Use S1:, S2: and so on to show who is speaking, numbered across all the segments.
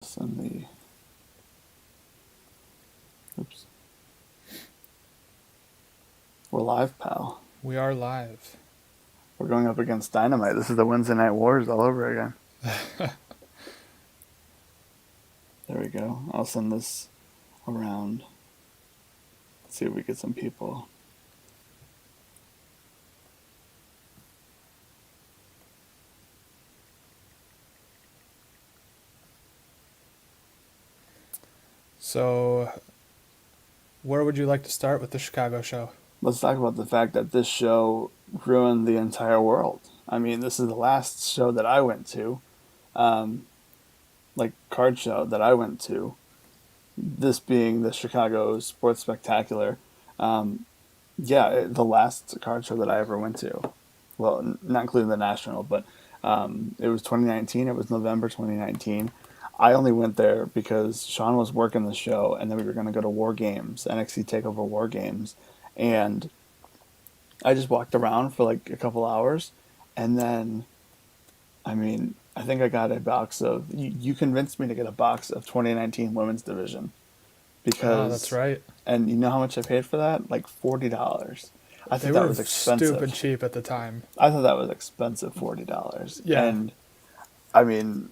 S1: And the oops, we're live, pal.
S2: We are live.
S1: We're going up against Dynamite. This is the Wednesday Night Wars all over again. There we go. I'll send this around. Let's see if we get some people.
S2: So, where would you like to start with the Chicago show?
S1: Let's talk about the fact that this show ruined the entire world. I mean, this is the last show that I went to, like card show that I went to. This being the Chicago Sports Spectacular. The last card show that I ever went to. Well, not including the national, but it was 2019. It was November 2019. I only went there because Sean was working the show, and then we were going to go to War Games, NXT Takeover War Games, and I just walked around for like a couple hours, and then, I mean, I think I got a box of. You convinced me to get a box of 2019 Women's Division,
S2: Oh, that's
S1: because,
S2: right.
S1: and you know how much I paid for that? Like $40. I
S2: They
S1: thought that
S2: were
S1: was
S2: stupid
S1: expensive.
S2: cheap at the time.
S1: I thought that was expensive, $40.
S2: Yeah.
S1: And I mean,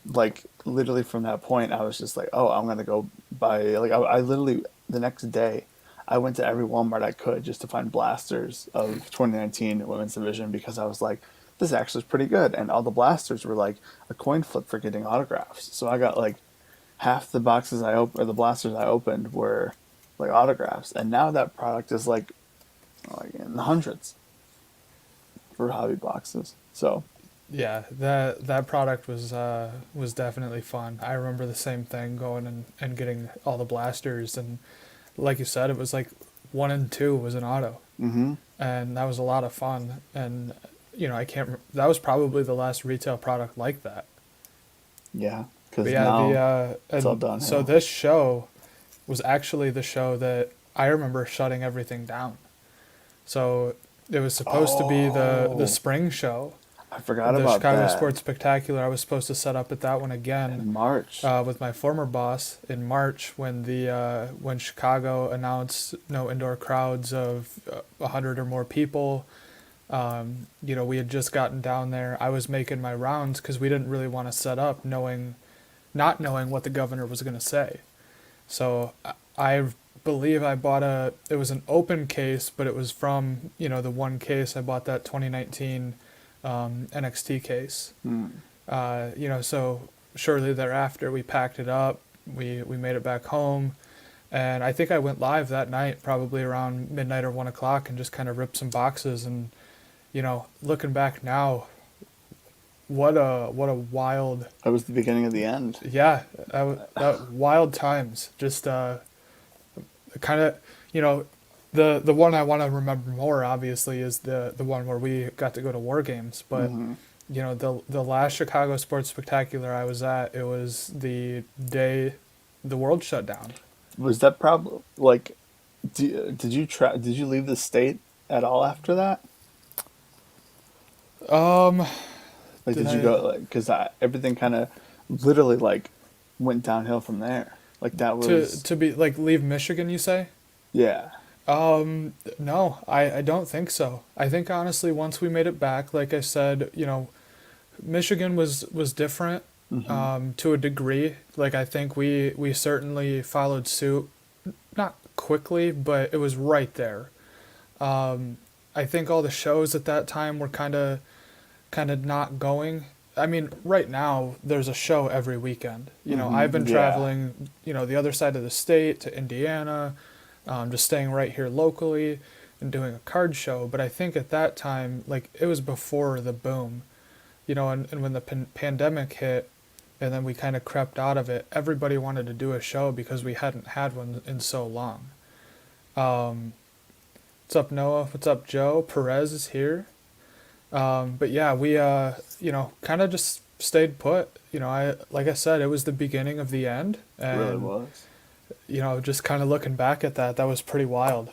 S1: like literally from that point, I was just like, oh, I'm gonna go buy. Like I literally the next day, I went to every Walmart I could just to find blasters of 2019 Women's Division because I was like, this actually is pretty good. And all the blasters were like a coin flip for getting autographs. So I got like half the boxes or the blasters I opened were like autographs, and now that product is like in the hundreds for hobby boxes. So
S2: Yeah, that product was definitely fun. I remember the same thing going and getting all the blasters, and like you said, it was like 1 and 2 was an auto,
S1: mm-hmm.
S2: and that was a lot of fun. And I can't. That was probably the last retail product like that.
S1: Yeah,
S2: But
S1: because
S2: yeah, the
S1: now it's all
S2: and so
S1: downhill.
S2: this show was actually the show that I remember shutting everything down. So it was supposed to be the
S1: Oh,
S2: spring show,
S1: I forgot
S2: the
S1: about
S2: Chicago
S1: that.
S2: Sports Spectacular. I was supposed to set up at that one again
S1: In March.
S2: with my former boss in March when Chicago announced no indoor crowds of 100 or more people. We had just gotten down there. I was making my rounds because we didn't really want to set up not knowing what the governor was going to say. So I believe I bought it was an open case, but it was from, the one case I bought, that 2019 NXT case.
S1: Mm.
S2: So shortly thereafter we packed it up, we made it back home, and I think I went live that night, probably around midnight or 1 o'clock, and just kind of ripped some boxes. And, looking back now, what a wild,
S1: That was the beginning of the end.
S2: yeah, that wild times. Just kind of, you know, the one I want to remember more obviously is the one where we got to go to War Games. But
S1: Hmm.
S2: the last Chicago Sports Spectacular I was at, it was the day the world shut down.
S1: Was that problem like? Did you leave the state at all after that?
S2: Um,
S1: Like,
S2: did
S1: did you
S2: I
S1: go like? Because everything kind of literally like went downhill from there. Like that was
S2: to be like leave Michigan, you say?
S1: yeah.
S2: No, I don't think so. I think honestly, once we made it back, like I said, Michigan was different
S1: Hmm.
S2: to a degree. Like I think we certainly followed suit, not quickly, but it was right there. I think all the shows at that time were kind of not going. I mean, right now there's a show every weekend. I've been
S1: Yeah.
S2: traveling, the other side of the state to Indiana, just staying right here locally and doing a card show. But I think at that time, like it was before the boom, and when the pandemic hit, and then we kind of crept out of it, everybody wanted to do a show because we hadn't had one in so long. Um, what's up, Noah? What's up, Joe? Perez is here. But yeah, we kind of just stayed put. I like I said, it was the beginning of the end,
S1: It really
S2: and
S1: was.
S2: just kind of looking back at that, that was pretty wild.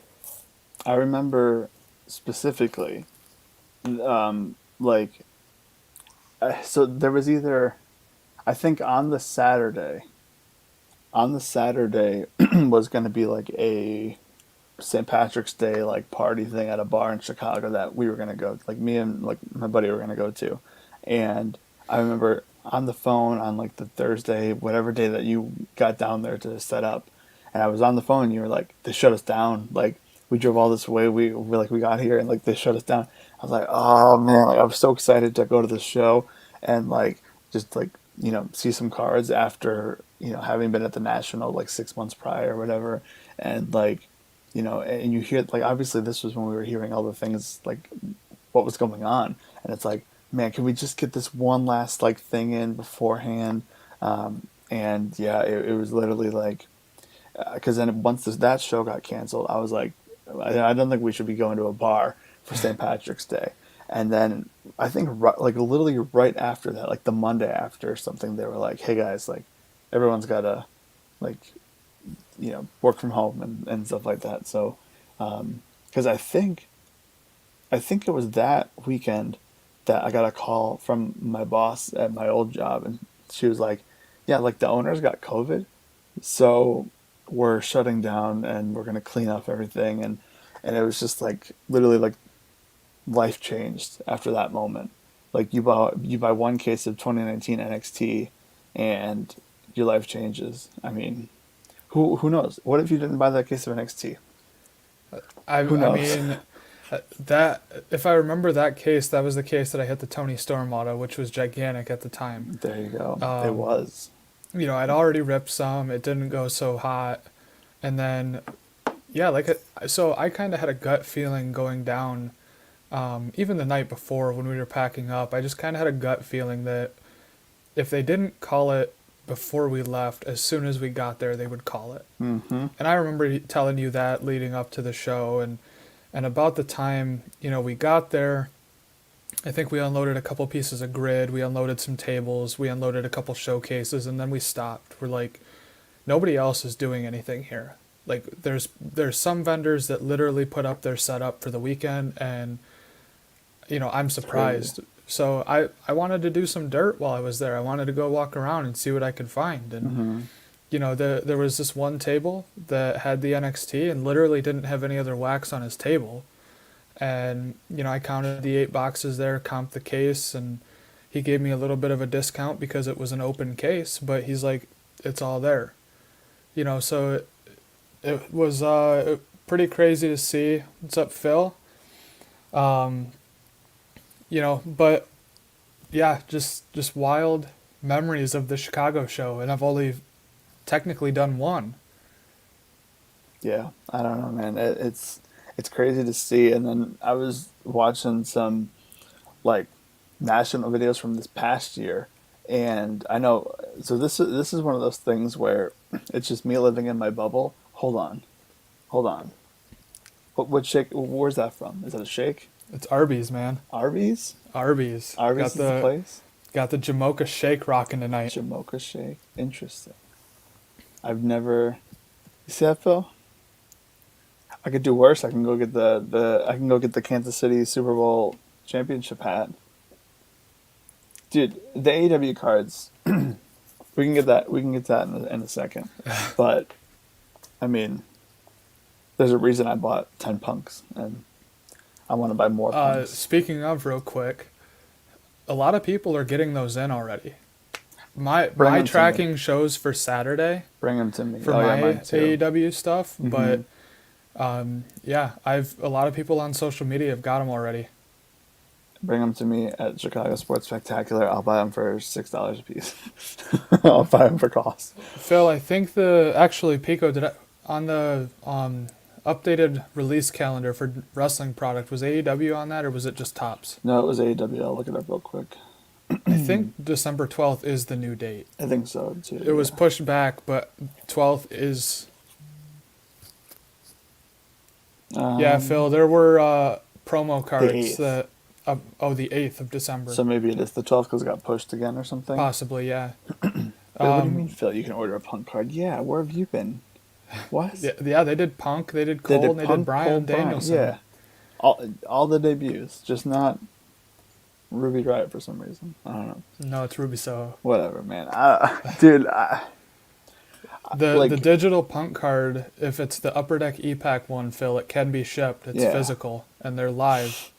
S1: I remember specifically, like, so there was either I think on the Saturday was going to be like a St. Patrick's Day like party thing at a bar in Chicago that we were going to go, like me and like my buddy were going to go to. And I remember on the phone on like the Thursday, whatever day that you got down there to set up, and I was on the phone and you were like, they shut us down. Like we drove all this way, we got here and like they shut us down. I was like, oh man, like I was so excited to go to the show and like just like, you know, see some cards after, you know, having been at the National like 6 months prior or whatever. And like, you know, and you hear like obviously this was when we were hearing all the things like what was going on, and it's like, man, can we just get this one last like thing in beforehand? And yeah, it was literally like, because then once that show got canceled, I was like, I don't think we should be going to a bar for St. Patrick's Day. And then I think like literally right after that, like the Monday after or something, they were like, hey guys, like everyone's got to like, you know, work from home and stuff like that. So, because I think it was that weekend that I got a call from my boss at my old job, and she was like, yeah, like the owners got COVID, so we're shutting down and we're gonna clean up everything, and it was just like literally like life changed after that moment. Like you buy one case of 2019 NXT, and your life changes. I mean, who knows? What if you didn't buy that case of NXT? Who
S2: I
S1: knows?
S2: mean, that if I remember that case, that was the case that I hit the Tony Storm auto, which was gigantic at the time.
S1: There you go. It
S2: Um,
S1: was.
S2: you know, I'd already ripped some. It didn't go so hot, and then yeah, so I kind of had a gut feeling going down. Even the night before when we were packing up, I just kind of had a gut feeling that if they didn't call it before we left, as soon as we got there, they would call it.
S1: Mm-hmm.
S2: And I remember telling you that leading up to the show, and about the time, you know, we got there, I think we unloaded a couple pieces of grid, we unloaded some tables, we unloaded a couple showcases, and then we stopped. We're like, nobody else is doing anything here. Like there's some vendors that literally put up their setup for the weekend, and you know, I'm surprised. So I wanted to do some dirt while I was there. I wanted to go walk around and see what I could find. And
S1: Mm-hmm.
S2: you know, there was this one table that had the NXT and literally didn't have any other wax on his table. And you know, I counted the 8 boxes there, comped the case, and he gave me a little bit of a discount because it was an open case. But he's like, it's all there. You know, so it was pretty crazy to see. What's up, Phil? Um, you know, but yeah, just wild memories of the Chicago show, and I've only technically done one.
S1: Yeah, I don't know, man. It's crazy to see. And then I was watching some like national videos from this past year, and I know. So this is one of those things where it's just me living in my bubble. Hold on. What shake? Where's that from? Is that a shake?
S2: It's Arby's, man.
S1: Arby's.
S2: Arby's.
S1: Arby's
S2: Got
S1: is the place.
S2: got the Jamocha shake rocking tonight.
S1: Jamocha shake. Interesting. I've never. You see that, Phil? I could do worse. I can go get the Kansas City Super Bowl championship hat. Dude, the AEW cards. We can get that. We can get that in a second. But I mean, there's a reason I bought 10 punks, and I want to buy more punks.
S2: Speaking of, real quick, a lot of people are getting those in already. My
S1: Bring
S2: my
S1: 'em to
S2: tracking shows for Saturday
S1: Bring them to me.
S2: for
S1: Oh, yeah,
S2: my
S1: mine too.
S2: AEW stuff,
S1: Mhm.
S2: but yeah, I've a lot of people on social media have got them already.
S1: Bring them to me at Chicago Sports Spectacular. I'll buy them for $6 a piece. I'll buy them for cost.
S2: Phil, I think Pico on the updated release calendar for wrestling product, was AEW on that or was it just Tops?
S1: No, it was AEW. I'll look it up real quick.
S2: I think December 12th is the new date.
S1: I think so too.
S2: It was pushed back, but 12th is. Yeah, Phil, there were promo cards
S1: 8th.
S2: that. The 8th of December.
S1: So maybe it is the 12th because it got pushed again or something.
S2: Possibly, yeah.
S1: Wait, what do you mean, Phil? You can order a punk card? Yeah, where have you been? What?
S2: Yeah, they did Punk, they did Cole, and they did Brian
S1: Cole,
S2: Danielson.
S1: Yeah, all the debuts, just not Ruby Riot for some reason. I don't know.
S2: No, it's Ruby Soho.
S1: Whatever, man. Dude,
S2: The
S1: like,
S2: digital punk card, if it's the Upper Deck EPAC one, Phil, it can be shipped. It's
S1: yeah.
S2: physical, and they're live.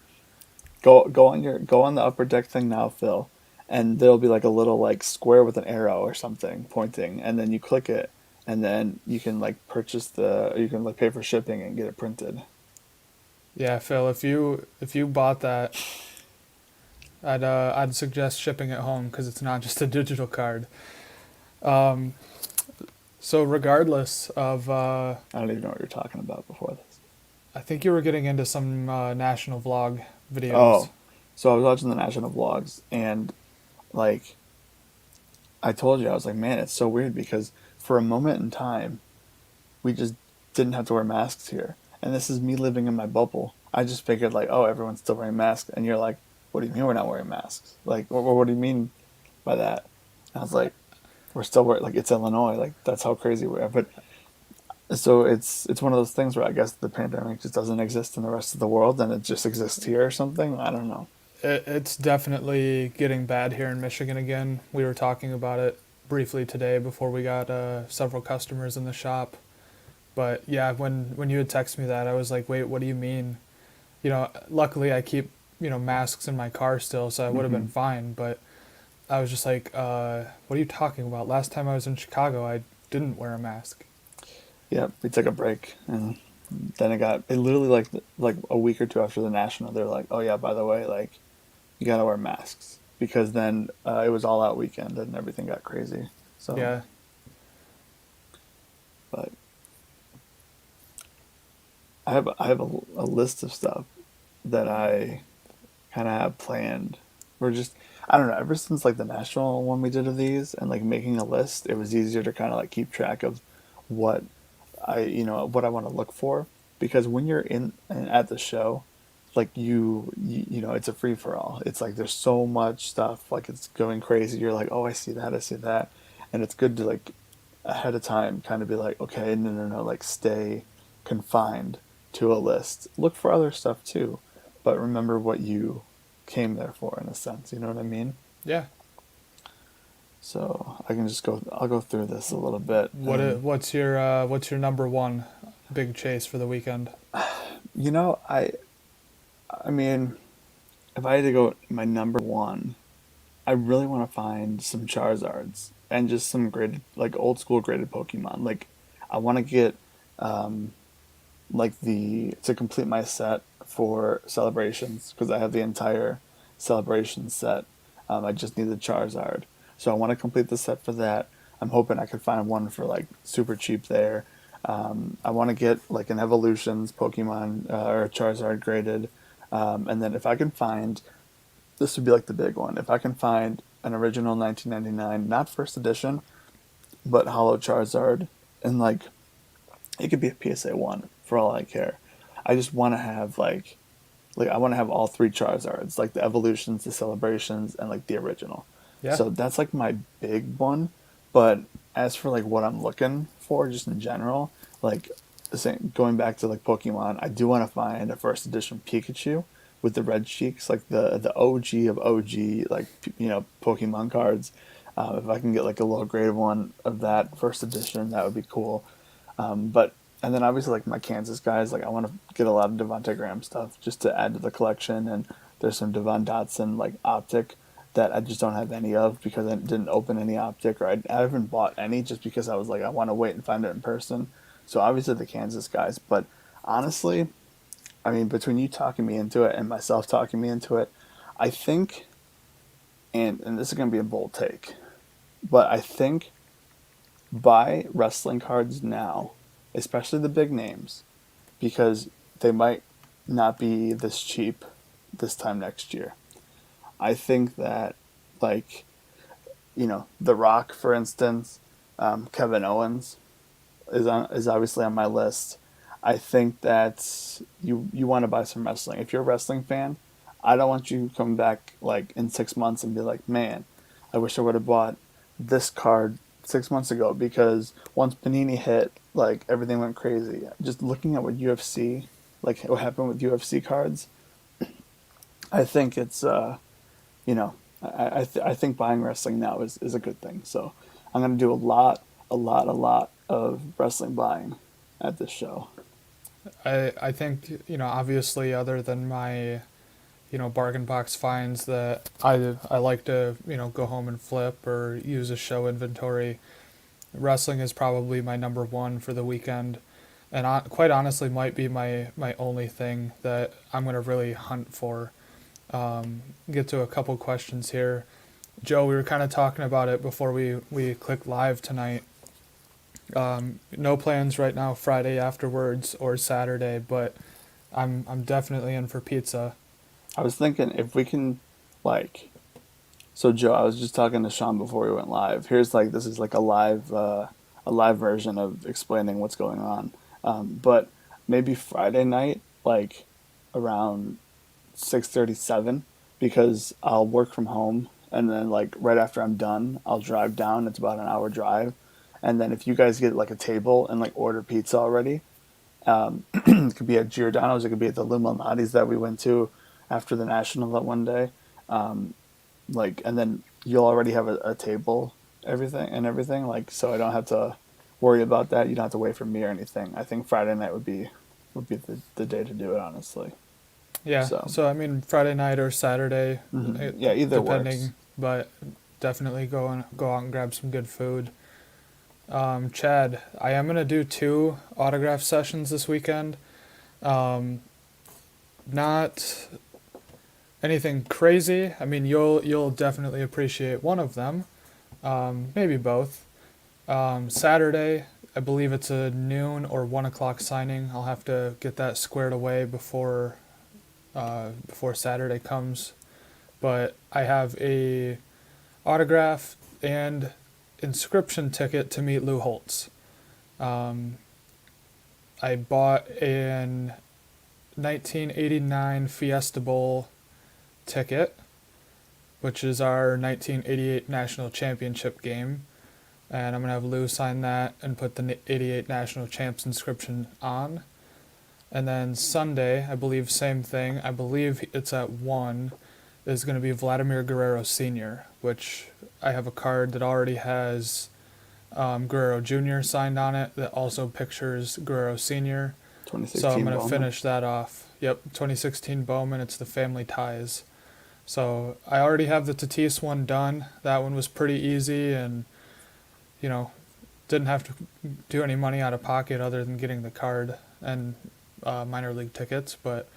S1: Go on the upper deck thing now, Phil, and there'll be like a little like square with an arrow or something pointing, and then you click it, and then you can like you can like pay for shipping and get it printed.
S2: Yeah, Phil, if you bought that, I'd suggest shipping it home because it's not just a digital card. Um, so regardless of,
S1: I don't even know what you're talking about before this.
S2: I think you were getting into some national vlog videos.
S1: Oh, so I was watching the national vlogs, and like I told you, I was like, man, it's so weird because for a moment in time, we just didn't have to wear masks here. And this is me living in my bubble. I just figured like, oh, everyone's still wearing masks, and you're like, what do you mean we're not wearing masks? Like, what do you mean by that? And I was like, we're still wearing, like, it's Illinois, like that's how crazy we are. But so it's one of those things where I guess the pandemic just doesn't exist in the rest of the world, and it just exists here or something. I don't know.
S2: It's definitely getting bad here in Michigan again. We were talking about it briefly today before we got several customers in the shop. But yeah, when you had texted me that, I was like, wait, what do you mean? Luckily I keep, masks in my car still, so I would have
S1: Hmm.
S2: been fine. But I was just like, what are you talking about? Last time I was in Chicago, I didn't wear a mask.
S1: Yeah, we took a break, and then it literally like a week or two after the national. They're like, oh yeah, by the way, like you gotta wear masks because then it was all out weekend and everything got crazy. So,
S2: Yeah,
S1: but I have a list of stuff that I kind of have planned. We're just I don't know. Ever since like the national one we did of these and like making a list, it was easier to kind of like keep track of what what I want to look for because when you're in and at the show, like it's a free for all. It's like there's so much stuff, like it's going crazy. You're like, oh, I see that, and it's good to like ahead of time kind of be like, okay, no, like stay confined to a list. Look for other stuff too, but remember what you came there for in a sense. You know what I mean?
S2: yeah.
S1: So I can just go. I'll go through this a little bit,
S2: What
S1: and
S2: what's your number one big chase for the weekend?
S1: you know, I mean, if I had to go my number one, I really want to find some Charizards and just some graded, like old school graded Pokemon. Like, I want to get um, like the to complete my set for celebrations because I have the entire celebration set. I just need the Charizard, so I want to complete the set for that. I'm hoping I could find one for like super cheap there. I want to get like an Evolutions Pokemon or Charizard graded, and then if I can find this would be like the big one. If I can find an original 1999, not first edition, but Hollow Charizard, and like it could be a PSA one for all I care. I just want to have like I want to have all three Charizards, like the evolutions, the celebrations, and like the original.
S2: Yeah.
S1: So that's like my big one. But as for like what I'm looking for, just in general, like the same going back to like Pokemon, I do want to find a first edition Pikachu with the red cheeks, like the OG of OG, like Pokemon cards. If I can get like a low grade one of that first edition, that would be cool. But and then obviously like my Kansas guys, like I want to get a lot of Devontae Graham stuff just to add to the collection. And there's some Devon Dotson like optic that I just don't have any of because I didn't open any optic or I haven't bought any just because I was like I want to wait and find it in person. So obviously the Kansas guys, but honestly, I mean between you talking me into it and myself talking me into it, I think, and this is gonna be a bold take, but I think buy wrestling cards now, especially the big names, because they might not be this cheap this time next year. I think that, like, The Rock, for instance, Kevin Owens is obviously on my list. I think that you want to buy some wrestling. If you're a wrestling fan, I don't want you to come back like in 6 months and be like, man, I wish I would have bought this card 6 months ago because once Panini hit, like everything went crazy. Just looking at what UFC, like what happened with UFC cards, I think it's you know, I think buying wrestling now is a good thing. So I'm gonna do a lot of wrestling buying at this show.
S2: I think, obviously, other than my, bargain box finds that I like to, go home and flip or use a show inventory, wrestling is probably my number one for the weekend. And quite honestly, might be my only thing that I'm going to really hunt for. Get to a couple questions here. Joe, we were kind of talking about it before we clicked live tonight. No plans right now, Friday afterwards or Saturday, but I'm definitely in for pizza.
S1: I was thinking if we can, like, so Joe, I was just talking to Sean before we went live. Here's like this is like a live version of explaining what's going on. But maybe Friday night, like around 6:37, because I'll work from home, and then like right after I'm done, I'll drive down. It's about an hour drive, and then if you guys get like a table and like order pizza already, it could be at Giordano's, it could be at the Luminati's that we went to after the national that one day. Like, and then you'll already have a table, everything. Like, so I don't have to worry about that. You don't have to wait for me or anything. I think Friday night would be the day to do it, honestly.
S2: Yeah,
S1: So,
S2: so I mean Friday night or Saturday,
S1: yeah, either works.
S2: depending, but definitely go out and grab some good food. Chad, I am gonna do 2 autograph sessions this weekend. Um, Not anything crazy. I mean, you'll definitely appreciate one of them, maybe both. Saturday, I believe it's a noon or 1 o'clock signing. I'll have to get that squared away before Saturday comes. But I have a autograph and inscription ticket to meet Lou Holtz. Um, I bought an 1989 Fiesta Bowl ticket, which is our 1988 national championship game. And I'm going to have Lou sign that and put the 88 national champs inscription on. And then Sunday, I believe, same thing. I believe it's at 1, is going to be Vladimir Guerrero Sr., which I have a card that already has Guerrero Jr. signed on it that also pictures Guerrero Sr. So I'm
S1: 2016
S2: going to
S1: Bowman.
S2: finish that off. Yep, 2016 Bowman. It's the family ties. So I already have the Tatis one done. That one was pretty easy and, you know, didn't have to do any money out of pocket other than getting the card and minor league tickets. But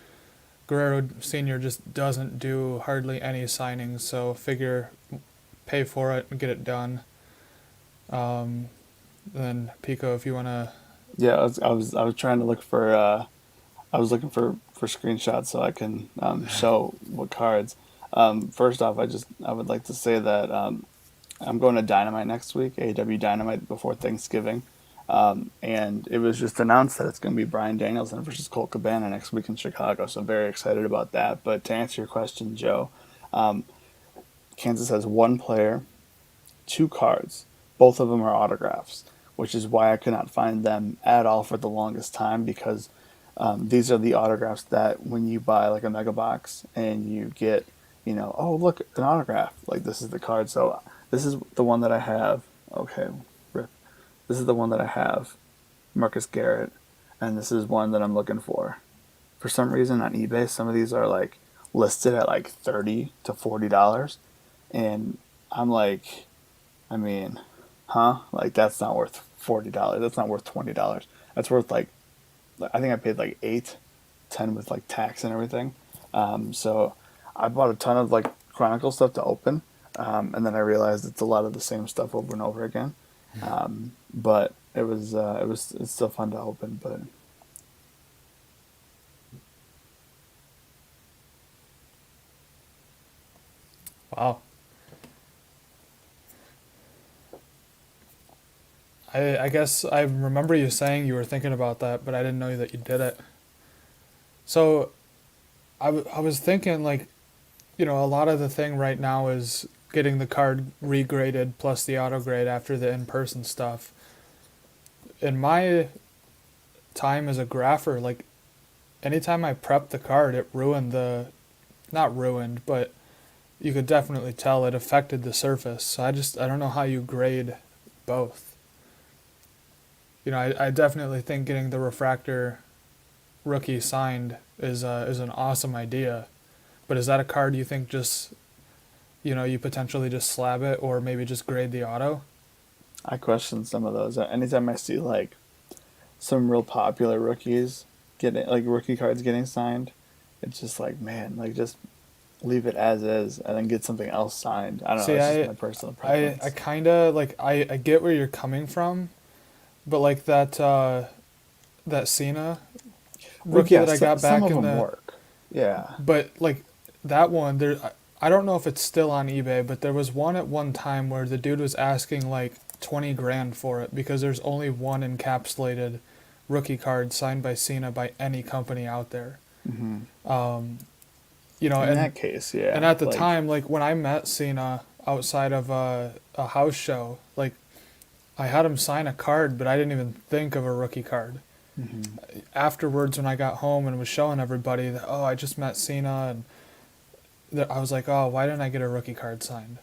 S2: Guerrero Sr. just doesn't do hardly any signings, so figure pay for it and get it done. Then Pico, if you want to.
S1: Yeah, I was trying to look for I was looking for screenshots so I can show what cards. First off, I would like to say that I'm going to Dynamite next week, AEW Dynamite before Thanksgiving, and it was just announced that it's going to be Bryan Danielson versus Colt Cabana next week in Chicago. So I'm very excited about that. But to answer your question, Joe, Kansas has one player, 2 cards. Both of them are autographs, which is why I could not find them at all for the longest time because these are the autographs that when you buy like a mega box and you get, oh, look, an autograph. Like this is the card. So this is the one that I have. Okay, rip. This is the one that I have, Marcus Garrett, and this is one that I'm looking for. For some reason on eBay, some of these are like listed at like $30 to $40, and I'm like, I mean, huh? Like that's not worth $40. That's not worth $20. That's worth like I think I paid like 8, 10 with like tax and everything. So I bought a ton of like Chronicle stuff to open, and then I realized it's a lot of the same stuff over and over again. But it's still fun to open. But
S2: Wow. I guess I remember you saying you were thinking about that, but I didn't know that you did it. So I was thinking, like, a lot of the thing right now is getting the card regraded plus the auto grade after the in-person stuff. In my time as a grapher, like, anytime I prepped the card, it ruined not ruined, but you could definitely tell it affected the surface. So I don't know how you grade both. I definitely think getting the refractor rookie signed is an awesome idea. But is that a card you think just you potentially just slab it or maybe just grade the auto?
S1: I question some of those. Anytime I see like some real popular rookies getting like rookie cards getting signed, it's just like, man, like just leave it as is and then get something else signed. I don't know.
S2: See,
S1: It's just
S2: I
S1: my personal
S2: I
S1: preference.
S2: kind of like I get where you're coming from, but like that Cena
S1: Well,
S2: rookie that I
S1: yes,
S2: got
S1: some
S2: back
S1: of
S2: in
S1: them
S2: the
S1: work. Yeah.
S2: but like that one there I don't know if it's still on eBay, but there was one at one time where the dude was asking like 20 grand for it because there's only one encapsulated rookie card signed by Cena by any company out there.
S1: Hmm.
S2: Um, you know,
S1: In
S2: and
S1: that case,
S2: and
S1: yeah.
S2: at the
S1: Like,
S2: time, like when I met Cena outside of a house show, like I had him sign a card, but I didn't even think of a rookie card.
S1: hmm,
S2: Afterwards, when I got home and was showing everybody that, oh, I just met Cena, and I was like, oh, why didn't I get a rookie card signed?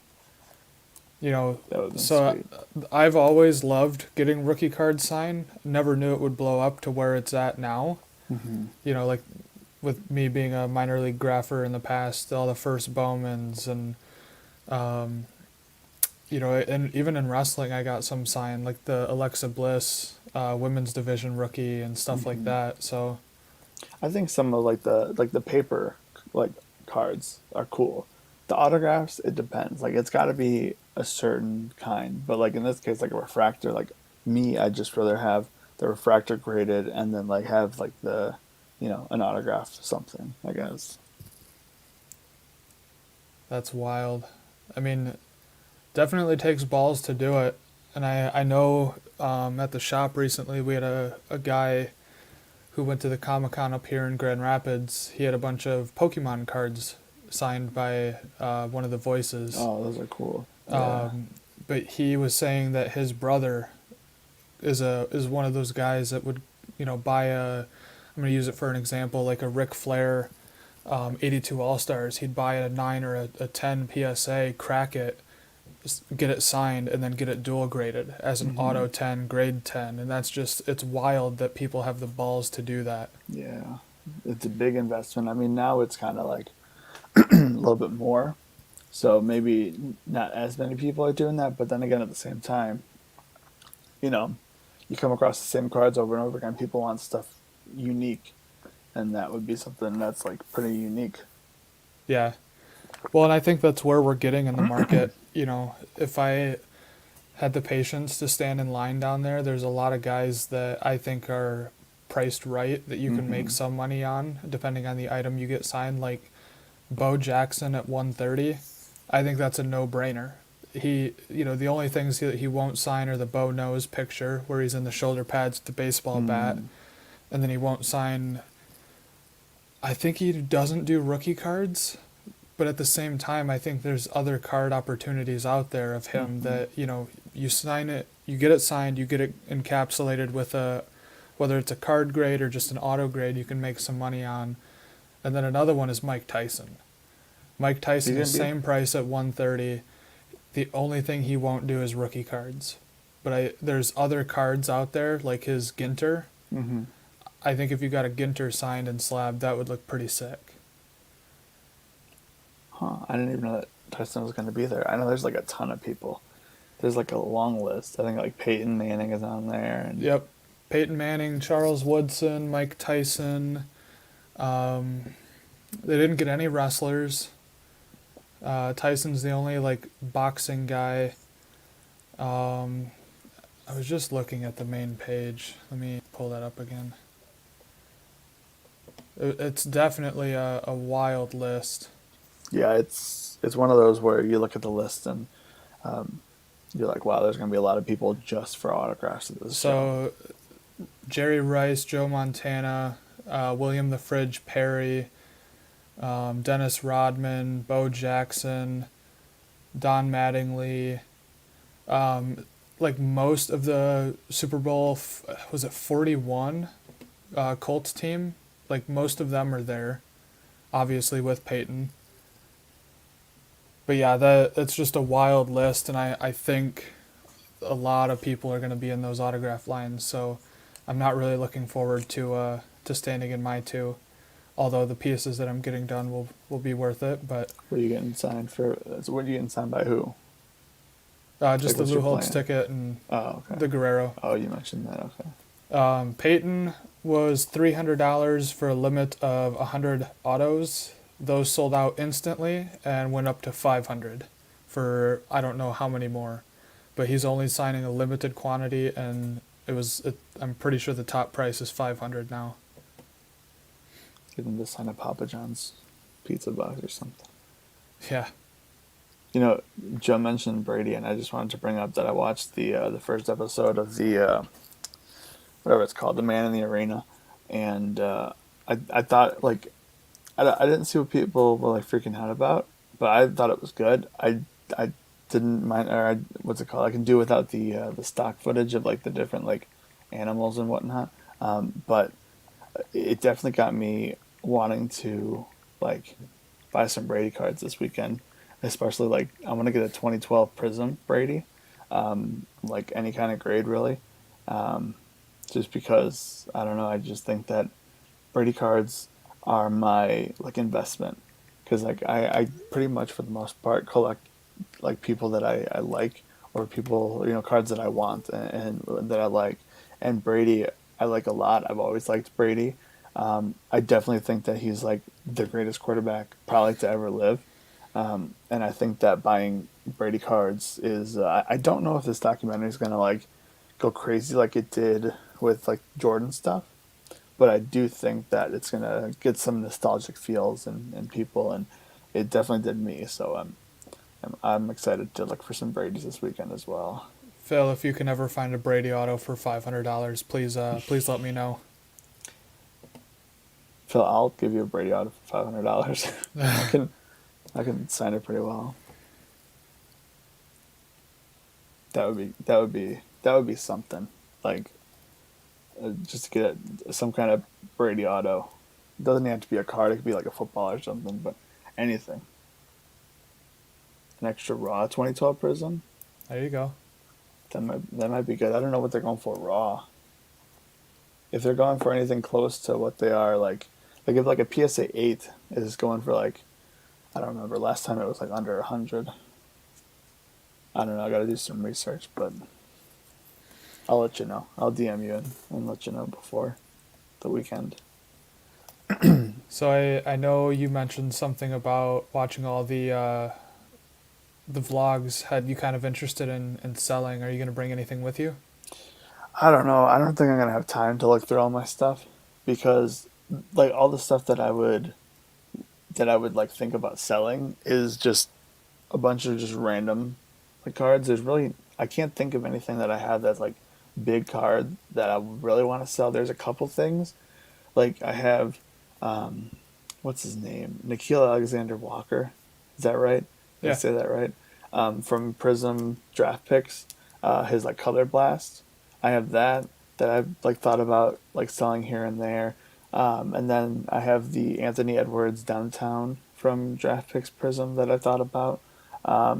S2: You know,
S1: that would have been
S2: so
S1: sweet.
S2: I've always loved getting rookie cards signed. Never knew it would blow up to where it's at now.
S1: Hmm.
S2: Like with me being a minor league grapher in the past, all the first Bowmans and um, and even in wrestling, I got some signed, like the Alexa Bliss women's division rookie and stuff like
S1: Hmm.
S2: that. So
S1: I think some of like the paper like cards are cool. The autographs, it depends. Like it's got to be a certain kind. But like in this case, like a refractor, like me, I'd just rather have the refractor graded and then like have like an autograph something, I guess.
S2: that's wild. I mean, definitely takes balls to do it. And I know at the shop recently we had a guy who went to the Comic Con up here in Grand Rapids. He had a bunch of Pokemon cards signed by one of the voices.
S1: Oh, those are cool. Yeah.
S2: Um, but he was saying that his brother is one of those guys that would buy a. I'm gonna use it for an example, like a Ric Flair 82 All Stars. He'd buy a 9 or a 10 PSA, crack it, get it signed, and then get it dual graded as an
S1: Hmm.
S2: auto 10, grade 10. And it's wild that people have the balls to do that.
S1: Yeah. It's a big investment. I mean, now it's kind of like a little bit more. So maybe not as many people are doing that, but then again, at the same time, you know, you come across the same cards over and over again. People want stuff unique, and that would be something that's like pretty unique.
S2: Yeah. Well, and I think that's where we're getting in the market. If I had the patience to stand in line down there, there's a lot of guys that I think are priced right that you can make
S1: Hmm.
S2: some money on depending on the item you get signed. Like Bo Jackson at 130, I think that's a no-brainer. The only things he won't sign are the Bo Nose picture where he's in the shoulder pads with the baseball bat,
S1: Mm.
S2: and then he won't sign. I think he doesn't do rookie cards, but at the same time, I think there's other card opportunities out there of him
S1: Hmm.
S2: that you sign it, you get it signed, you get it encapsulated with whether it's a card grade or just an auto grade, you can make some money on. And then another one is Mike Tyson. Mike
S1: Is he
S2: Tyson
S1: gonna
S2: is
S1: be?
S2: same price at 130. The only thing he won't do is rookie cards. But there's other cards out there like his Ginter.
S1: Hmm.
S2: I think if you got a Ginter signed and slabbed, that would look pretty sick.
S1: Huh. I didn't even know that Tyson was gonna be there. I know there's like a ton of people. There's like a long list. I think like Peyton Manning is on there, and
S2: Yep. Peyton Manning, Charles Woodson, Mike Tyson. Um, they didn't get any wrestlers. Tyson's the only like boxing guy. Um, I was just looking at the main page. Let me pull that up again. It's definitely a wild list.
S1: yeah, it's one of those where you look at the list and um, you're like, wow, there's gonna be a lot of people just for autographs at this show.
S2: So Jerry Rice, Joe Montana, William the Fridge Perry, Dennis Rodman, Bo Jackson, Don Mattingly. Um, like most of the Super Bowl, was it 41 Colts team? Like most of them are there, obviously with Peyton. But yeah, that's just a wild list, and I think a lot of people are going to be in those autograph lines. So I'm not really looking forward to standing in my two. Although the pieces that I'm getting done will be worth it, but
S1: What are you getting signed for? So what are you getting signed by who? Like,
S2: just the
S1: what's
S2: Lou
S1: your
S2: Holtz
S1: plan?
S2: ticket and
S1: Oh, okay.
S2: the Guerrero.
S1: Oh, you mentioned that. Okay.
S2: Peyton was $300 for a limit of 100 autos. Those sold out instantly and went up to 500 for I don't know how many more, but he's only signing a limited quantity, and I'm pretty sure the top price is 500 now.
S1: Get them to sign a Papa John's pizza box or something.
S2: Yeah.
S1: You know, Joe mentioned Brady, and I just wanted to bring up that I watched the first episode of the whatever it's called, The Man in the Arena, and I thought like I didn't see what people were like freaking out about, but I thought it was good. I didn't mind, or what's it called? I can do without the stock footage of like the different like animals and whatnot. But it definitely got me wanting to like buy some Brady cards this weekend, especially like I want to get a 2012 Prism Brady, like any kind of grade really, just because I don't know. I just think that Brady cards are my like investment because like I pretty much for the most part collect like people that I like or people cards that I want and that I like, and Brady I like a lot. I've always liked Brady. I definitely think that he's like the greatest quarterback probably to ever live. And I think that buying Brady cards is I don't know if this documentary is gonna like go crazy like it did with like Jordan stuff, but I do think that it's gonna get some nostalgic feels and people, and it definitely did me. So I'm excited to look for some Brady's this weekend as well.
S2: Phil, if you can ever find a Brady auto for $500, please let me know.
S1: Phil, I'll give you a Brady auto for $500. I can I can sign it pretty well. That would be something like just to get some kind of Brady auto. It doesn't have to be a card. It could be like a football or something, but anything. An extra raw 2012 Prism.
S2: There you go.
S1: That might be good. I don't know what they're going for raw. If they're going for anything close to what they are like if like a PSA 8 is going for like I don't remember last time it was like under 100. I don't know. I got to do some research, but I'll let you know. I'll DM you and let you know before the weekend.
S2: So I know you mentioned something about watching all the vlogs had you kind of interested in selling. Are you going to bring anything with you?
S1: I don't know. I don't think I'm gonna have time to look through all my stuff because like all the stuff that I would like think about selling is just a bunch of just random like cards. There's really I can't think of anything that I have that's like big card that I really want to sell. There's a couple things like I have um, what's his name? Nikhil Alexander Walker. Is that right? Did I
S2: Yeah.
S1: say that right? From Prism draft picks, his like color blast. I have that I've like thought about like selling here and there. And then I have the Anthony Edwards downtown from draft picks Prism that I thought about. I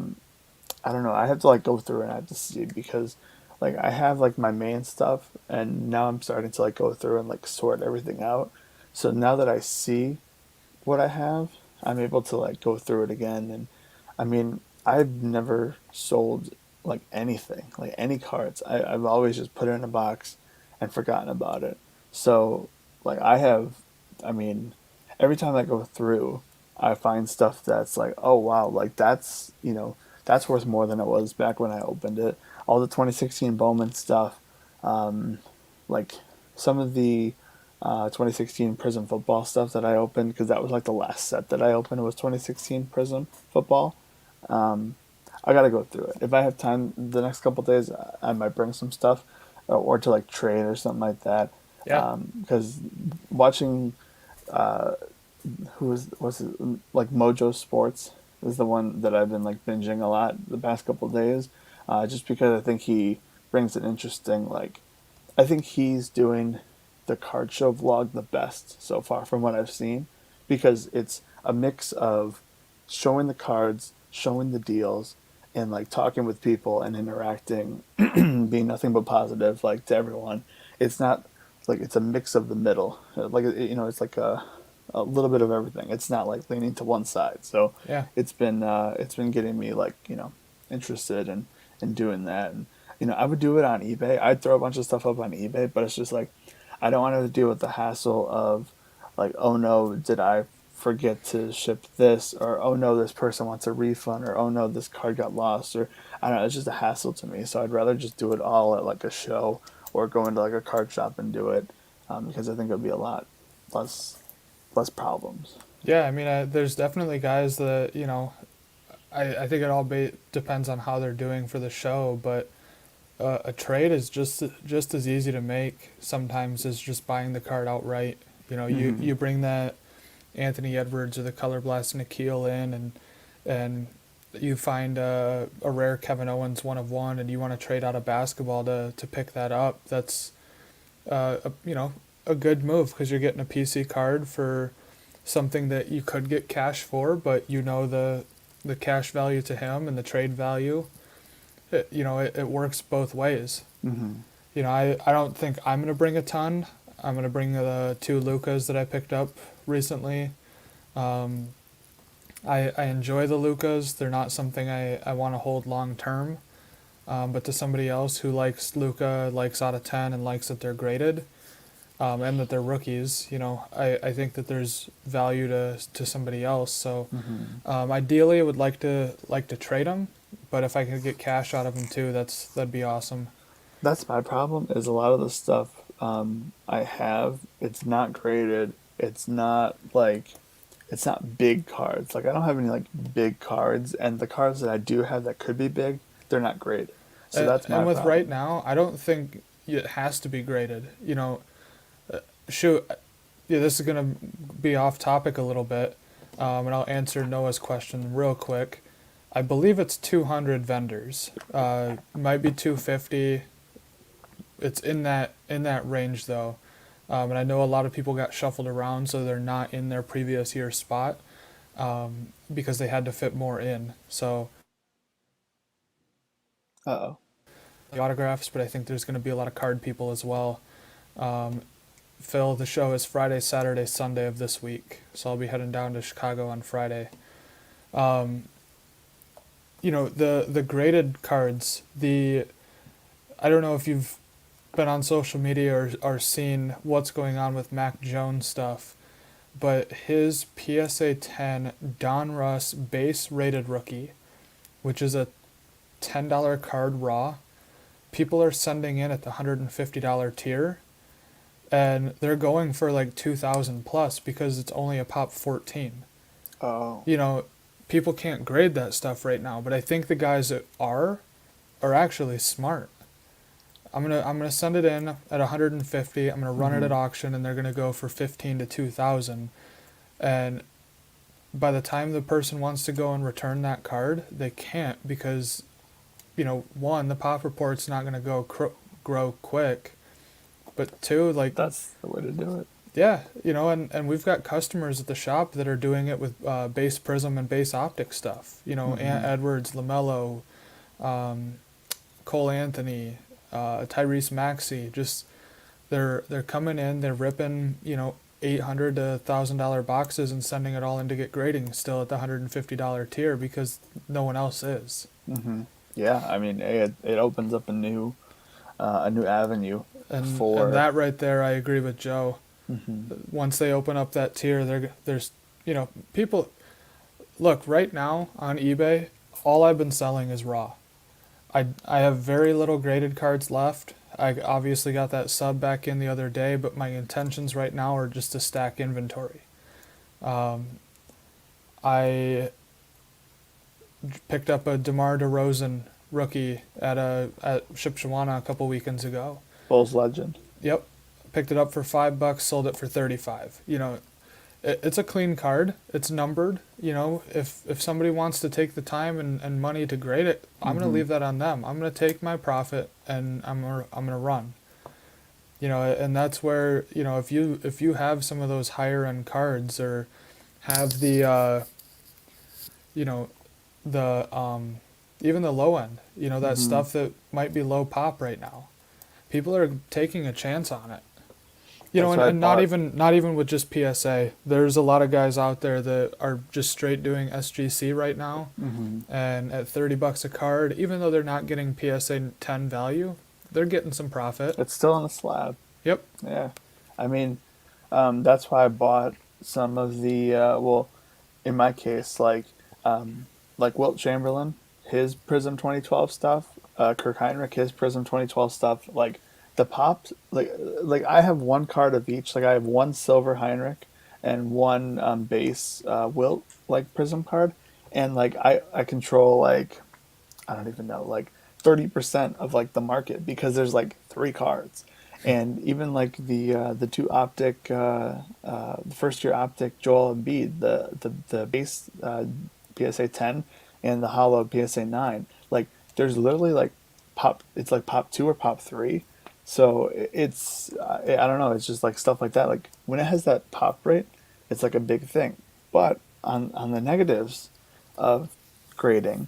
S1: don't know. I have to like go through and I have to see because like I have like my main stuff and now I'm starting to like go through and like sort everything out. So now that I see what I have, I'm able to like go through it again. And I mean, I've never sold like anything, like any cards. I've always just put it in a box and forgotten about it. So like I mean, every time I go through, I find stuff that's like, oh wow, like that's worth more than it was back when I opened it. All the 2016 Bowman stuff, um, like some of the 2016 Prism football stuff that I opened because that was like the last set that I opened was 2016 Prism football. Um, I gotta go through it. If I have time the next couple days, I might bring some stuff, or to like trade or something like that.
S2: Yeah.
S1: Because watching what's it, like Mojo Sports is the one that I've been like binging a lot the past couple days, just because I think he brings an interesting like I think he's doing the card show vlog the best so far from what I've seen because it's a mix of showing the cards showing the deals, and like talking with people and interacting, being nothing but positive, like to everyone. It's not like it's a mix of the middle. Like it's like a little bit of everything. It's not like leaning to one side. So
S2: Yeah.
S1: it's been getting me like interested in doing that. And I would do it on eBay. I'd throw a bunch of stuff up on eBay, but it's just like I don't want to deal with the hassle of like, oh no, did I forget to ship this, or oh no, this person wants a refund, or oh no, this card got lost, or I don't know. It's just a hassle to me. So I'd rather just do it all at like a show or go into like a card shop and do it, because I think it'd be a lot less less problems.
S2: Yeah, I mean, there's definitely guys that, I think it all depends on how they're doing for the show, but a trade is just as easy to make sometimes as just buying the card outright. You bring that Anthony Edwards or the Color Blast Nikhil in, and you find a rare Kevin Owens 1 of 1, and you want to trade out a basketball to pick that up. That's a good move because you're getting a PC card for something that you could get cash for, but the cash value to him and the trade value. It works both ways.
S1: Mm-hmm.
S2: I don't think I'm going to bring a ton. I'm going to bring the 2 Lucas that I picked up recently. Um, I enjoy the Lucas. They're not something I want to hold long term. But to somebody else who likes Luka, likes out of 10, and likes that they're graded, and that they're rookies, I think that there's value to somebody else. So ideally, I would like to trade them, but if I could get cash out of them too, that'd be awesome.
S1: That's my problem. Is a lot of the stuff I have, it's not graded. It's not big cards. Like I don't have any like big cards, and the cards that I do have that could be big, they're not graded. So that's my
S2: And with
S1: problem.
S2: right now, I don't think it has to be graded. Shoot, yeah, this is gonna be off topic a little bit, and I'll answer Noah's question real quick. I believe it's 200 vendors. Might be 250. It's in that range though, and I know a lot of people got shuffled around, so they're not in their previous year spot, because they had to fit more in. So
S1: Uh-oh.
S2: the autographs, but I think there's going to be a lot of card people as well. Um, Phil, the show is Friday, Saturday, Sunday of this week, so I'll be heading down to Chicago on Friday. Um, the graded cards. I don't know if you've been on social media or seen what's going on with Mac Jones stuff, but his PSA 10 Don Russ base rated rookie, which is a $10 card raw, people are sending in at the $150 tier, and they're going for like 2,000 plus because it's only a pop 14.
S1: Oh.
S2: People can't grade that stuff right now, but I think the guys that are actually smart. I'm gonna send it in at 150. I'm gonna run it
S1: Mm-hmm.
S2: at auction, and they're gonna go for 15 to 2,000. And by the time the person wants to go and return that card, they can't because, one, the pop report's not gonna grow quick, but two, like,
S1: That's the way to do it.
S2: yeah, and we've got customers at the shop that are doing it with base Prism and base optic stuff. Ant
S1: Mm-hmm.
S2: Edwards, LaMelo, um, Cole Anthony, Tyrese Maxey. Just they're coming in, they're ripping $800 to $1,000 boxes and sending it all in to get grading still at the $150 tier because no one else is.
S1: Mm-hmm. Yeah, I mean, it opens up a new avenue
S2: And
S1: for.
S2: that right there, I agree with Joe.
S1: Mm-hmm.
S2: Once they open up that tier, there's people. Look, right now on eBay, all I've been selling is raw. I have very little graded cards left. I obviously got that sub back in the other day, but my intentions right now are just to stack inventory. Um, I picked up a DeMar DeRozan rookie at Shipshewana a couple weekends ago.
S1: Bulls legend.
S2: Yep, picked it up for $5, sold it for 35. It's a clean card. It's numbered. If somebody wants to take the time and money to grade it, I'm gonna
S1: Mm-hmm.
S2: leave that on them. I'm gonna take my profit and I'm gonna run. And that's where if you have some of those higher end cards or have the you know the even the low end, that
S1: Hmm.
S2: stuff that might be low pop right now. People are taking a chance on it.
S1: That's
S2: And,
S1: why I
S2: and not
S1: bought.
S2: even with just PSA. There's a lot of guys out there that are just straight doing SGC right now,
S1: Hmm.
S2: and at $30 a card, even though they're not getting PSA 10 value, they're getting some profit.
S1: It's still on the slab.
S2: Yep.
S1: Yeah, I mean, that's why I bought some of the well, in my case, like Wilt Chamberlain, his Prism 2012 stuff, Kirk Heinrich, his Prism 2012 stuff, like the pops, like I have one card of each. Like I have one silver Heinrich and one base Wilt like Prism card, and like I control like I don't even know, like 30% of like the market because there's like three cards. And even like the two optic the first year optic Joel Embiid, the base PSA 10 and the hollow PSA 9, like there's literally like pop, it's like pop 2 or pop 3. So it's I don't know, it's just like stuff like that. Like when it has that pop rate, it's like a big thing. But on the negatives of grading,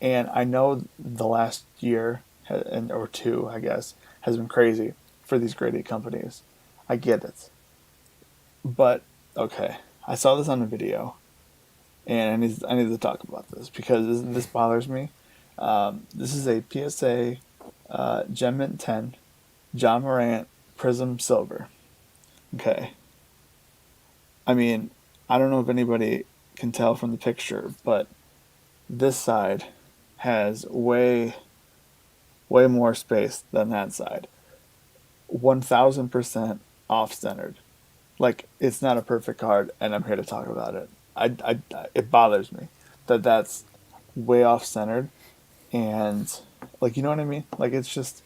S1: and I know the last year or two, I guess, has been crazy for these grading companies. I get it, but okay, I saw this on a video, and I need to talk about this because this bothers me. This is a PSA Gem Mint 10 John Morant Prism Silver. Okay, I mean, I don't know if anybody can tell from the picture, but this side has way more space than that side. 1000% off centered. Like it's not a perfect card, and I'm here to talk about it. It bothers me that that's way off centered, and like you know what I mean. Like it's just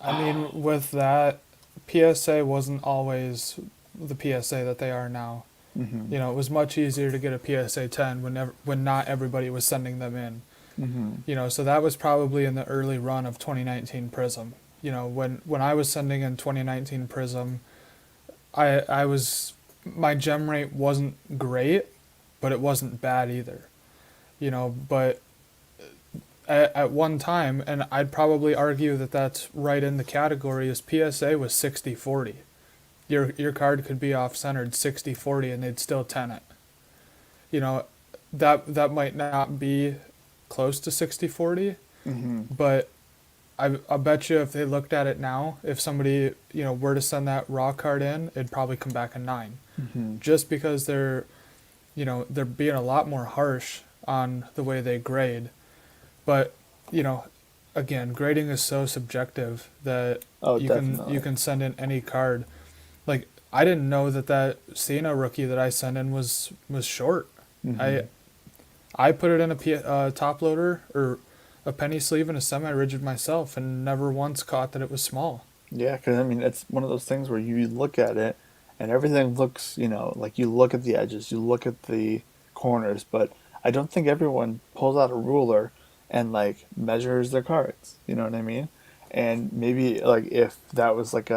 S2: I mean, with that, PSA wasn't always the PSA that they are now.
S1: hmm
S2: It was much easier to get a PSA 10 when not everybody was sending them in.
S1: hmm
S2: So that was probably in the early run of 2019 Prism. When I was sending in 2019 Prism, I was my gem rate wasn't great, but it wasn't bad either. But at one time, and I'd probably argue that that's right in the category, is PSA was 60-40. Your card could be off centered 60-40 and they'd still 10 it. You know, that might not be close to 60-40,
S1: hmm
S2: but I bet you if they looked at it now, if somebody, were to send that raw card in, it'd probably come back a 9.
S1: hmm
S2: Just because they're being a lot more harsh on the way they grade. But, you know, again, grading is so subjective that
S1: Oh,
S2: you
S1: definitely.
S2: can send in any card. Like I didn't know that Cena rookie that I sent in was short. I
S1: hmm
S2: I put it in a top loader or a penny sleeve and a semi-rigid myself, and never once caught that it was small.
S1: Yeah, because I mean, it's one of those things where you look at it and everything looks, like you look at the edges, you look at the corners, but I don't think everyone pulls out a ruler and like measures their cards. You know what I mean? And maybe like if that was like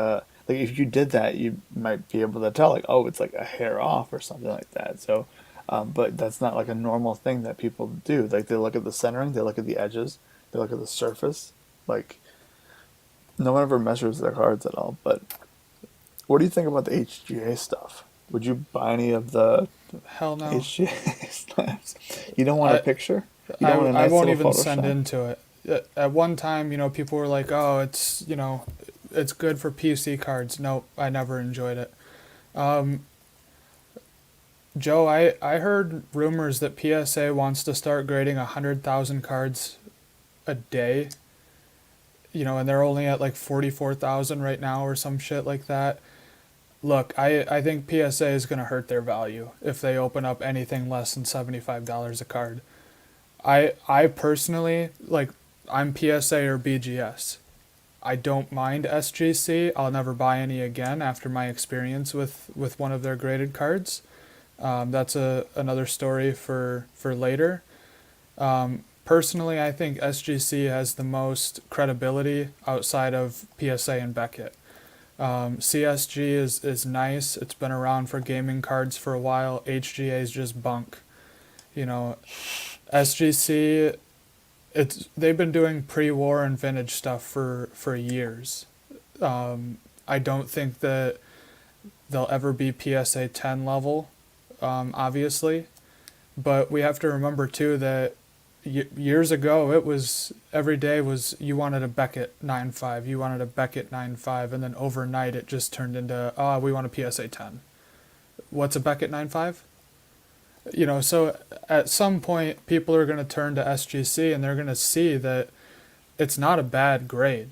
S1: if you did that, you might be able to tell like, oh, it's like a hair off or something like that. So, but that's not like a normal thing that people do. Like they look at the centering, they look at the edges, they look at the surface, like no one ever measures their cards at all. But what do you think about the HGA stuff? Would you buy any of the
S2: Hell no.
S1: HGA slabs? You don't want a
S2: I
S1: picture? You
S2: I
S1: don't want a
S2: I
S1: nice
S2: won't
S1: little
S2: even send
S1: Photoshop?
S2: into it. At one time, people were like, "Oh, it's good for PC cards." Nope, I never enjoyed it. Um, Joe, I heard rumors that PSA wants to start grading 100,000 cards a day. And they're only at like 44,000 right now or some shit like that. Look, I think PSA is going to hurt their value if they open up anything less than $75 a card. I personally, like, I'm PSA or BGS. I don't mind SGC. I'll never buy any again after my experience with one of their graded cards. That's another story for later. Personally, I think SGC has the most credibility outside of PSA and Beckett. CSG is nice. It's been around for gaming cards for a while. HGA is just bunk. You know, SGC, they've been doing pre-war and vintage stuff for years. I don't think that they'll ever be PSA 10 level, obviously, but we have to remember too that years ago it was every day was you wanted a Beckett 9.5, you wanted a Beckett 9.5, and then overnight it just turned into we want a PSA 10. What's a Beckett 9.5? So at some point people are going to turn to SGC and they're going to see that it's not a bad grade.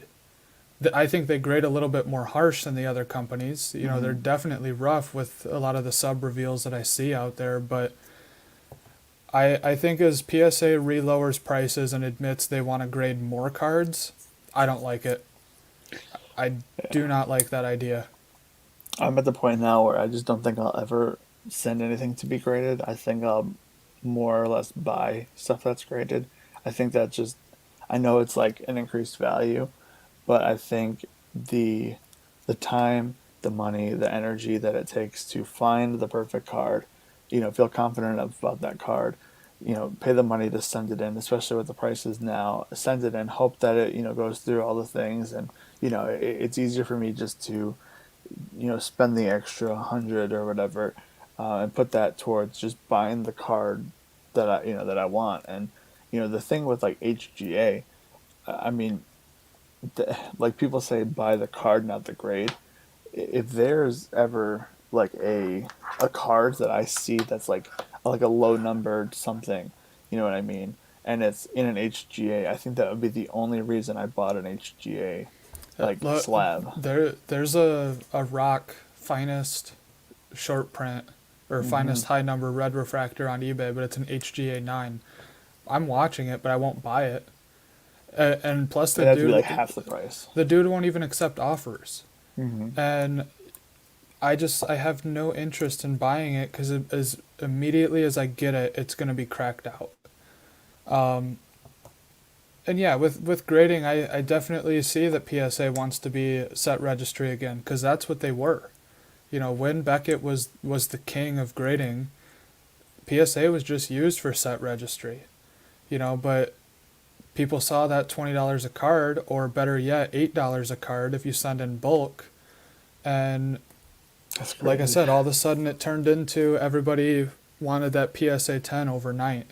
S2: I think they grade a little bit more harsh than the other companies. They're definitely rough with a lot of the sub reveals that I see out there, but I think as PSA re-lowers prices and admits they want to grade more cards, I don't like it. I do not like that idea.
S1: I'm at the point now where I just don't think I'll ever send anything to be graded. I think I'll more or less buy stuff that's graded. I think that just, I know it's like an increased value, but I think the time, the money, the energy that it takes to find the perfect card, feel confident about that card, pay the money to send it in, especially with the prices now, send it in, hope that it, goes through all the things. And, it's easier for me just to, spend the extra 100 or whatever, and put that towards just buying the card that I want. And, the thing with like HGA, I mean, like people say, buy the card, not the grade. If there's ever like a card that I see that's like a low numbered something, you know what I mean, and it's in an HGA, I think that would be the only reason I bought an HGA like slab.
S2: There's a rock finest short print or finest high number red refractor on eBay, but it's an HGA 9. I'm watching it, but I won't buy it. And plus,
S1: It'd have to be like half the price.
S2: The dude won't even accept offers.
S1: Mm-hmm.
S2: And I have no interest in buying it because as immediately as I get it, it's going to be cracked out. And yeah, with grading, I definitely see that PSA wants to be set registry again because that's what they were. When Beckett was the king of grading, PSA was just used for set registry. But people saw that $20 a card, or better yet, $8 a card if you send in bulk. And like I said, all of a sudden it turned into everybody wanted that PSA 10 overnight.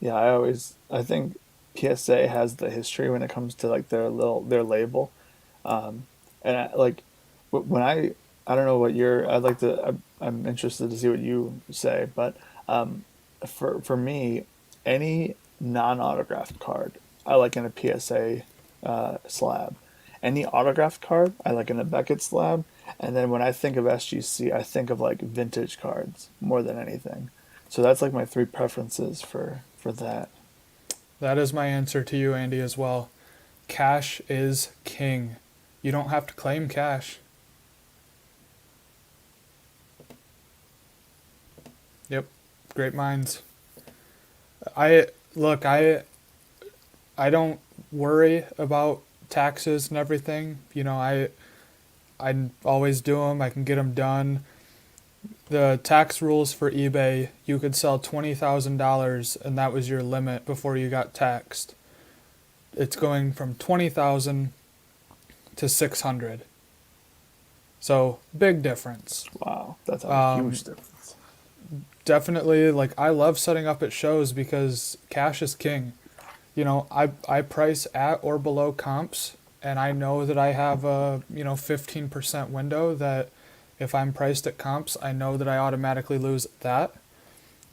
S1: Yeah, I think PSA has the history when it comes to like their label, and when I don't know what I'm interested to see what you say, but for me, any non-autographed card I like in a PSA slab. Any autographed card I like in a Beckett slab, and then when I think of SGC, I think of like vintage cards more than anything. So that's like my three preferences for that.
S2: That is my answer to you, Andy, as well. Cash is king. You don't have to claim cash. Yep, great minds. I look, I don't worry about taxes and everything. I always do them. I can get them done. The tax rules for eBay, you could sell $20,000 and that was your limit before you got taxed. It's going from 20,000 to 600. So, big difference.
S1: Wow, that's a huge difference.
S2: Definitely, like, I love setting up at shows because cash is king. I price at or below comps, and I know that I have a 15% window that if I'm priced at comps, I know that I automatically lose that.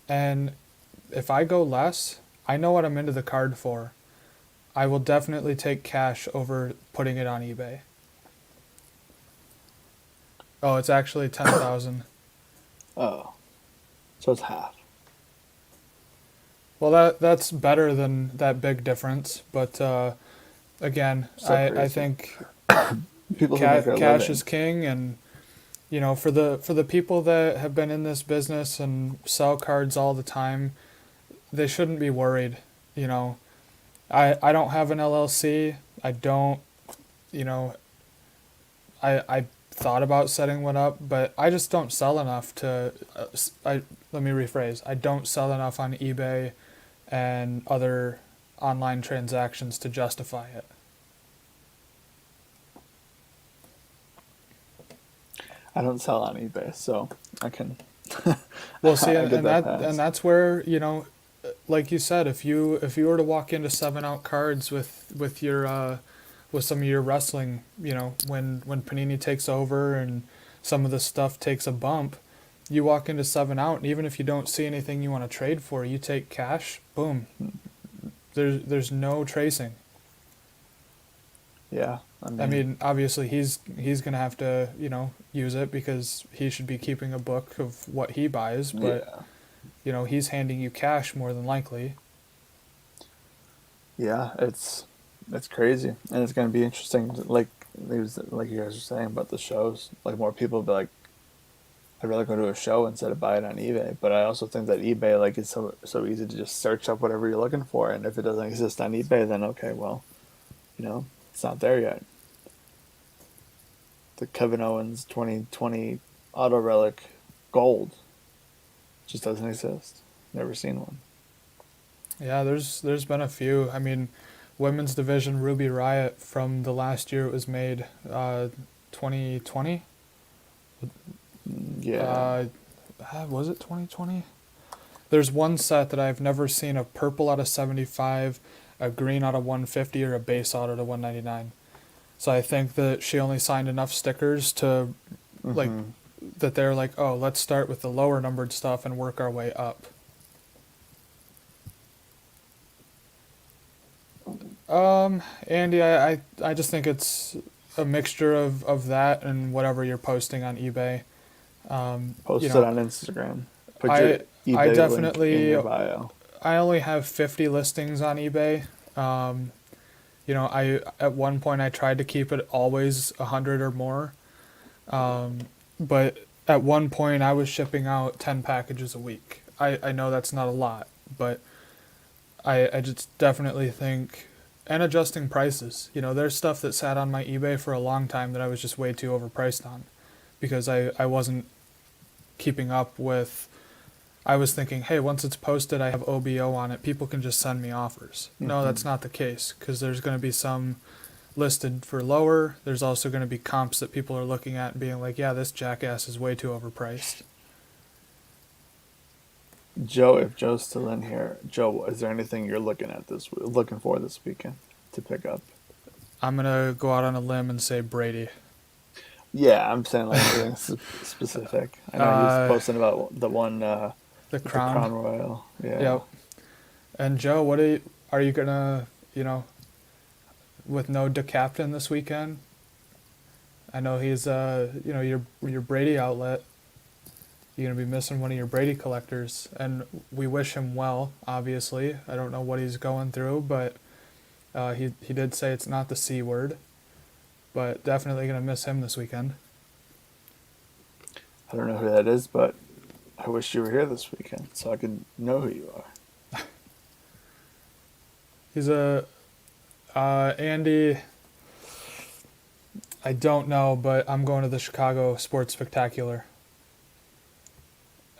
S2: And if I go less, I know what I'm into the card for. I will definitely take cash over putting it on eBay. Oh, it's actually 10,000.
S1: Oh, so it's half.
S2: Well, that's better than that big difference, but again, I think cash is king, and for the people that have been in this business and sell cards all the time, they shouldn't be worried. I don't have an LLC. I don't, I thought about setting one up, but I just don't sell enough to. Let me rephrase. I don't sell enough on eBay and other online transactions to justify it.
S1: I don't sell on eBay, so I can.
S2: Well, see,
S1: I get that
S2: and
S1: pass.
S2: that's where, like you said, if you were to walk into 7 out cards with your with some of your wrestling, when Panini takes over and some of the stuff takes a bump, you walk into 7 out, and even if you don't see anything you want to trade for, you take cash, boom. There's no tracing.
S1: Yeah,
S2: I mean, obviously he's gonna have to, use it because he should be keeping a book of what he buys, but
S1: yeah,
S2: he's handing you cash more than likely.
S1: yeah. It's crazy, and it's gonna be interesting. Like you guys were saying about the shows, like more people will be like, I'd rather go to a show instead of buy it on eBay. But I also think that eBay, like, it's so easy to just search up whatever you're looking for, and if it doesn't exist on eBay, then okay, well, it's not there yet. The Kevin Owens 2020 Auto Relic Gold just doesn't exist. Never seen one.
S2: Yeah, there's been a few. I mean, women's division Ruby Riot from the last year it was made, 2020.
S1: Yeah,
S2: Was it 2020? There's one set that I've never seen a purple out of 75, a green out of 150, or a base out of 199. So I think that she only signed enough stickers to, like,
S1: hmm
S2: that they're like, oh, let's start with the lower numbered stuff and work our way up. Andy, I just think it's a mixture of that and whatever you're posting on eBay.
S1: post
S2: You
S1: it
S2: know,
S1: on Instagram. Put your
S2: I I
S1: eBay link in
S2: definitely
S1: your bio.
S2: I only have 50 listings on eBay. I at one point I tried to keep it always 100 or more. But at one point I was shipping out 10 packages a week. I know that's not a lot, but I just definitely think, and adjusting prices. There's stuff that sat on my eBay for a long time that I was just way too overpriced on because I wasn't keeping up with. I was thinking, hey, once it's posted, I have OBO on it. People can just send me offers. No,
S1: hmm
S2: that's not the case because there's going to be some listed for lower. There's also going to be comps that people are looking at and being like, yeah, this jackass is way too overpriced.
S1: Joe, if Joe's still in here, Joe, is there anything you're looking for this weekend to pick up?
S2: I'm going to go out on a limb and say Brady.
S1: Yeah, I'm saying like anything specific. I know he was
S2: Uh,
S1: posting about the one
S2: the
S1: with the
S2: Crown.
S1: Crown Royal. Yeah.
S2: Yep. And Joe, are you going to, with no de captain this weekend? I know he's, your Brady outlet. You're going to be missing one of your Brady collectors, and we wish him well, obviously. I don't know what he's going through, but he did say it's not the C word, but definitely going to miss him this weekend.
S1: I don't know who that is, but I wish you were here this weekend so I could know who you are.
S2: He's Andy, I don't know, but I'm going to the Chicago Sports Spectacular.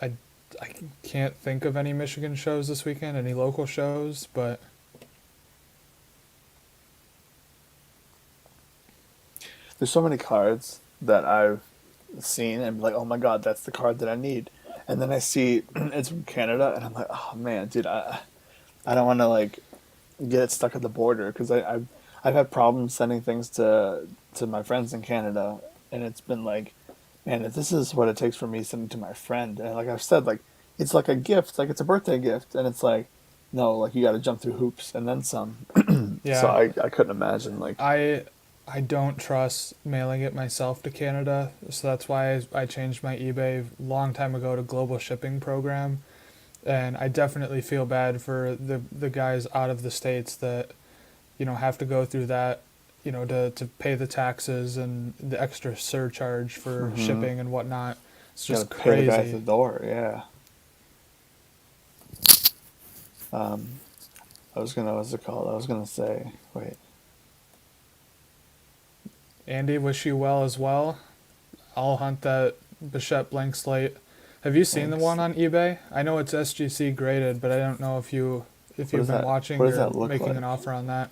S2: I, I can't think of any Michigan shows this weekend, any local shows, but
S1: There's so many cards that I've seen and be like, oh my god, that's the card that I need. And then I see it's from Canada, and I'm like, oh man, dude, I don't want to like get it stuck at the border because I've had problems sending things to my friends in Canada, and it's been like, man, if this is what it takes for me sending to my friend, and like I've said, like it's like a gift, like it's a birthday gift, and it's like, no, like you got to jump through hoops and then some. So
S2: yeah,
S1: I couldn't imagine like,
S2: I don't trust mailing it myself to Canada, so that's why I changed my eBay a long time ago to global shipping program. And I definitely feel bad for the guys out of the states that have to go through that, to pay the taxes and the extra surcharge for
S1: mm-hmm.
S2: shipping and whatnot. It's
S1: You
S2: just
S1: got to pay the guy at the
S2: crazy.
S1: door. Yeah. Um, what's it called? I was gonna say, wait.
S2: Andy, wish you well as well. I'll hunt that Bichette blank slate. Have you seen the one
S1: Thanks.
S2: on eBay? I know it's SGC graded, but I don't know if
S1: What
S2: you've
S1: does
S2: been
S1: that what
S2: watching
S1: does
S2: or
S1: that look
S2: making an
S1: like?
S2: offer on that.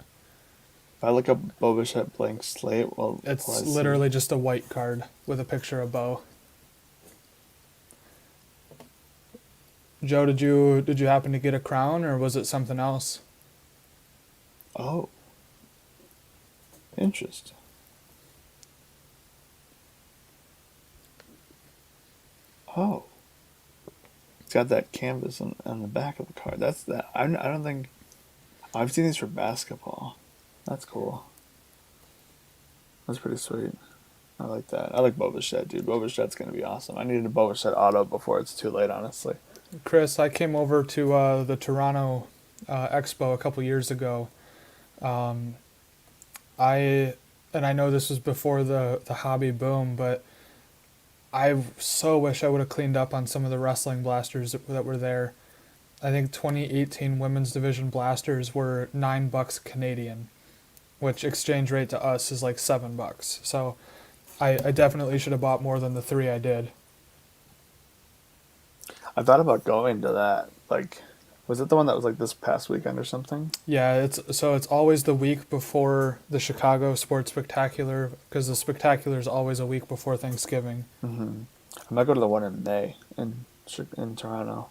S1: If I look up Boba blank slate, well, what do I
S2: It's
S1: see?
S2: literally just a white card with a picture of Bo. Joe, did you happen to get a crown or was it something else?
S1: Oh, interesting. Oh, it's got that canvas on the back of the card. That's that. I don't think I've seen these for basketball. That's cool. That's pretty sweet. I like that. I like Boba Fett, dude. Boba Fett's gonna be awesome. I needed a Boba Fett auto before it's too late, honestly.
S2: Chris, I came over to the Toronto Expo a couple years ago. Um, I and I know this was before the hobby boom, but I so wish I would have cleaned up on some of the wrestling blasters that were there. I think 2018 women's division blasters were $9 Canadian, which exchange rate to us is like $7. So I definitely should have bought more than the three I did.
S1: I thought about going to that. Like, was it the one that was like this past weekend or something?
S2: Yeah, it's always the week before the Chicago Sports Spectacular because the Spectacular is always a week before Thanksgiving.
S1: Mm-hmm. I might go to the one in May in Toronto.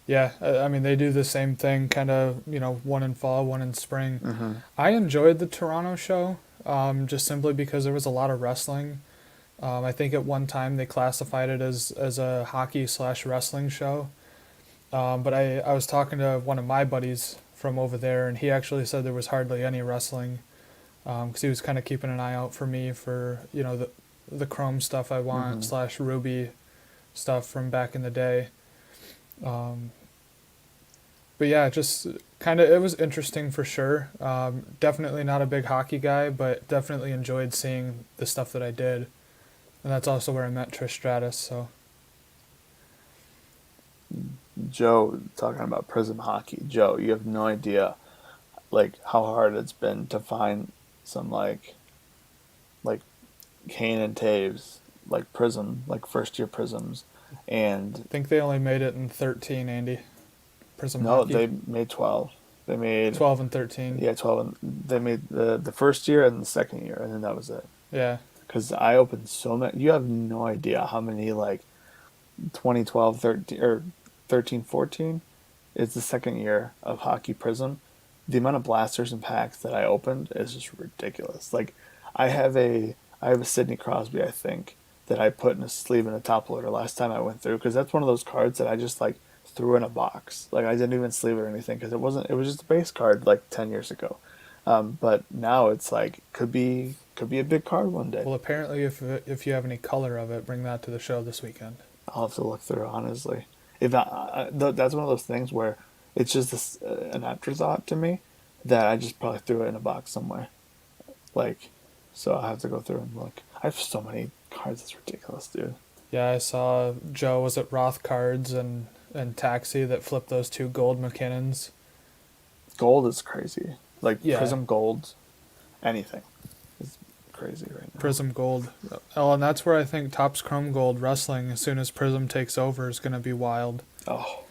S2: Yeah, I mean they do the same thing, kind of one in fall, one in spring.
S1: Mm-hmm.
S2: I enjoyed the Toronto show, just simply because there was a lot of wrestling. I think at one time they classified it as a hockey/wrestling show. But I was talking to one of my buddies from over there, and he actually said there was hardly any wrestling, because he was kind of keeping an eye out for me for the Chrome stuff I want
S1: Mm-hmm.
S2: slash Ruby stuff from back in the day. Um, but yeah, just kind of it was interesting for sure. Definitely not a big hockey guy, but definitely enjoyed seeing the stuff that I did, and that's also where I met Trish Stratus. So
S1: Joe, talking about Prism hockey. Joe, you have no idea like how hard it's been to find some like Kane and Taves, like Prism, like first year Prisms, and
S2: I think they only made it in 13, Andy. Prism
S1: no,
S2: hockey.
S1: they made 12. They made
S2: 12 and 13.
S1: yeah 12. They made the first year and the second year, and then that was it.
S2: Yeah.
S1: Because I opened so many. You have no idea how many like 2012, 13 or 13, 14 is the second year of Hockey Prism. The amount of blasters and packs that I opened is just ridiculous. Like I have a Sidney Crosby, I think, that I put in a sleeve in a top loader last time I went through because that's one of those cards that I just like threw in a box. Like I didn't even sleeve it or anything because it was just a base card like 10 years ago. But now it's like could be a big card one day.
S2: Well, apparently, if you have any color of it, bring that to the show this weekend.
S1: I'll have to look through honestly. If not, that's one of those things where it's just an afterthought to me that I just probably threw it in a box somewhere. Like, so I have to go through and look. I have so many cards. It's ridiculous, dude.
S2: Yeah, I saw Joe was at Roth Cards and Taxi that flipped those two gold McKinnons.
S1: Gold is crazy. Like
S2: Yeah,
S1: Prism Gold, anything is crazy right now.
S2: Prism Gold. Oh, and that's where I think Topps Chrome Gold Wrestling, as soon as Prism takes over, is going to be wild.
S1: Oh,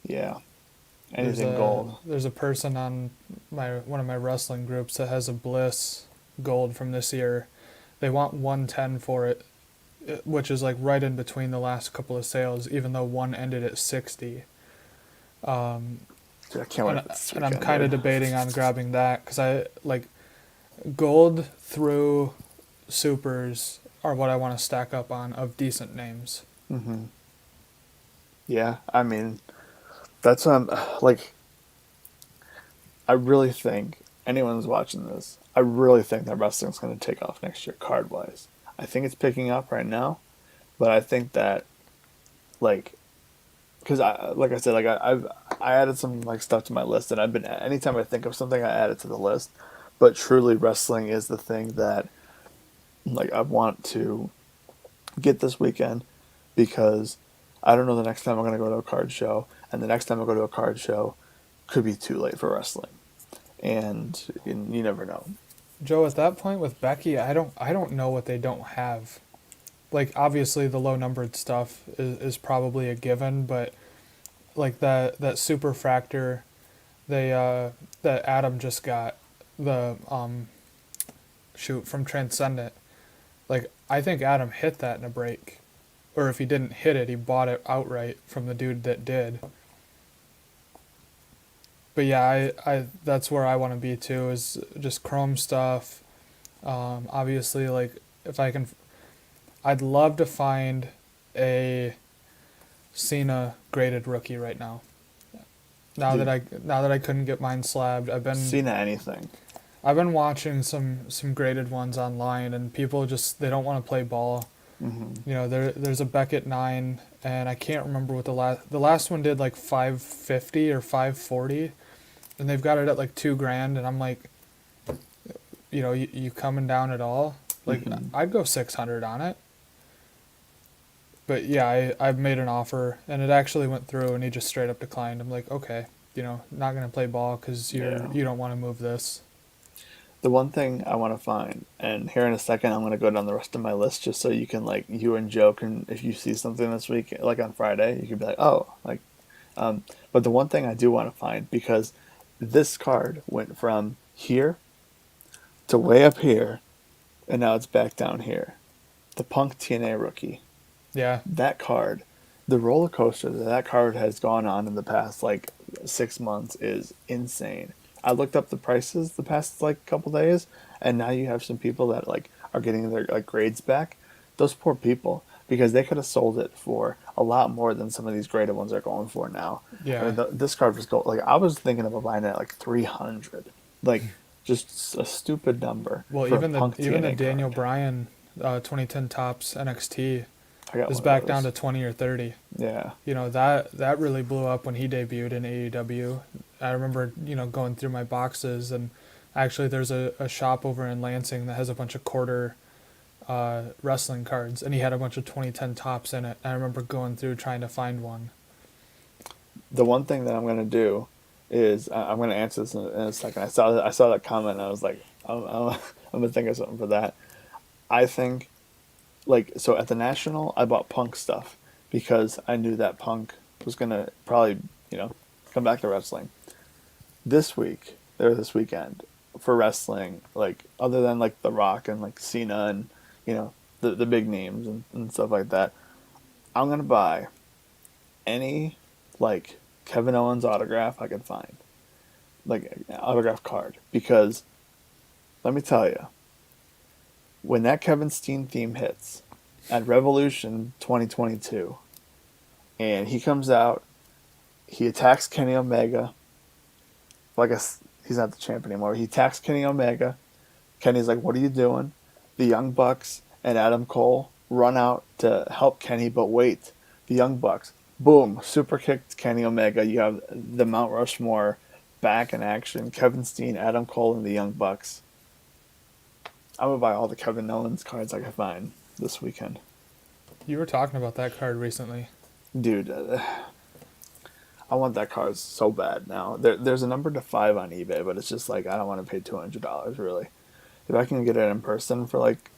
S1: yeah.
S2: There's
S1: Anything
S2: a
S1: gold.
S2: there's a person on one of my wrestling groups that has a Bliss Gold from this year. They want 110 for it, which is like right in between the last couple of sales, even though one ended at 60. Um,
S1: Dude, I can't wait
S2: and,
S1: for this
S2: and I'm
S1: weekend,
S2: kind of
S1: dude.
S2: debating on grabbing that because I like gold through supers are what I want to stack up on of decent names.
S1: Mm-hmm. Yeah, I mean, that's like. I really think anyone who's watching this, I really think that wrestling's going to take off next year card wise. I think it's picking up right now, but I think that like because like I said I added some like stuff to my list and I've been anytime I think of something I add it to the list, but truly wrestling is the thing that like I want to get this weekend because I don't know the next time I'm going to go to a card show and the next time I go to a card show could be too late for wrestling and you never know.
S2: Joe, at that point with Becky, I don't know what they don't have. Like obviously the low numbered stuff is probably a given, but like that super fractor they that Adam just got the shoot from Transcendent. Like I think Adam hit that in a break. Or if he didn't hit it, he bought it outright from the dude that did. But yeah, I that's where I want to be too, is just Chrome stuff. Obviously, like if I can, I'd love to find a Cena graded rookie right now.
S1: Dude,
S2: Now that I couldn't get mine slabbed,
S1: Cena anything.
S2: I've been watching some graded ones online, and people just they don't want to play ball.
S1: Hmm.
S2: You know, there's a Beckett 9, and I can't remember what the last one did, like 550 or 540, and they've got it at like 2 grand, and I'm like, you coming down at all? Like
S1: Hmm.
S2: I'd go 600 on it. But yeah, I've made an offer, and it actually went through, and he just straight up declined. I'm like, okay, not gonna play ball because
S1: Yeah.
S2: you don't want to move this.
S1: The one thing I want to find, and here in a second, I'm going to go down the rest of my list just so you can, like, you and Joe can, if you see something this week, like on Friday, you can be like, oh, like, but the one thing I do want to find, because this card went from here to way up here, and now it's back down here. The Punk TNA rookie.
S2: Yeah,
S1: That card, the roller coaster that that card has gone on in the past like 6 months is insane. I looked up the prices the past like couple days, and now you have some people that like are getting their like grades back. Those poor people, because they could have sold it for a lot more than some of these graded ones are going for now. I mean,
S2: yeah.
S1: this card was gold. Like I was thinking of buying it at like 300, like just a stupid number
S2: Well,
S1: for a Punk
S2: even the
S1: TNA
S2: Daniel
S1: card.
S2: Bryan 2010 tops NXT
S1: I got
S2: is
S1: one of
S2: back down
S1: those.
S2: to 20 or 30.
S1: Yeah.
S2: That really blew up when he debuted in AEW. I remember going through my boxes, and actually there's a shop over in Lansing that has a bunch of quarter wrestling cards, and he had a bunch of 2010 tops in it. I remember going through trying to find one.
S1: The one thing that I'm gonna do is I'm gonna answer this in a second. I saw that comment and I was like, I'm gonna think of something for that. I think like so at the National, I bought Punk stuff because I knew that Punk was gonna probably come back to wrestling this week or this weekend for wrestling. Like other than like The Rock and like Cena and the big names and stuff like that, I'm gonna buy any like Kevin Owens autograph I could find, like an autograph card, because let me tell you, when that Kevin Steen theme hits at Revolution 2022, and he comes out, he attacks Kenny Omega. Well, I guess he's not the champ anymore. He attacks Kenny Omega. Kenny's like, "What are you doing?" The Young Bucks and Adam Cole run out to help Kenny, but wait, the Young Bucks, boom, super kicked Kenny Omega. You have the Mount Rushmore back in action. Kevin Steen, Adam Cole, and the Young Bucks. I'm gonna buy all the Kevin Owens cards I can find this weekend,
S2: You were talking about that card recently.
S1: dude. I want that card so bad now. There's a number to 5 on eBay, but it's just like I don't want to pay $200 really. If I can get it in person for like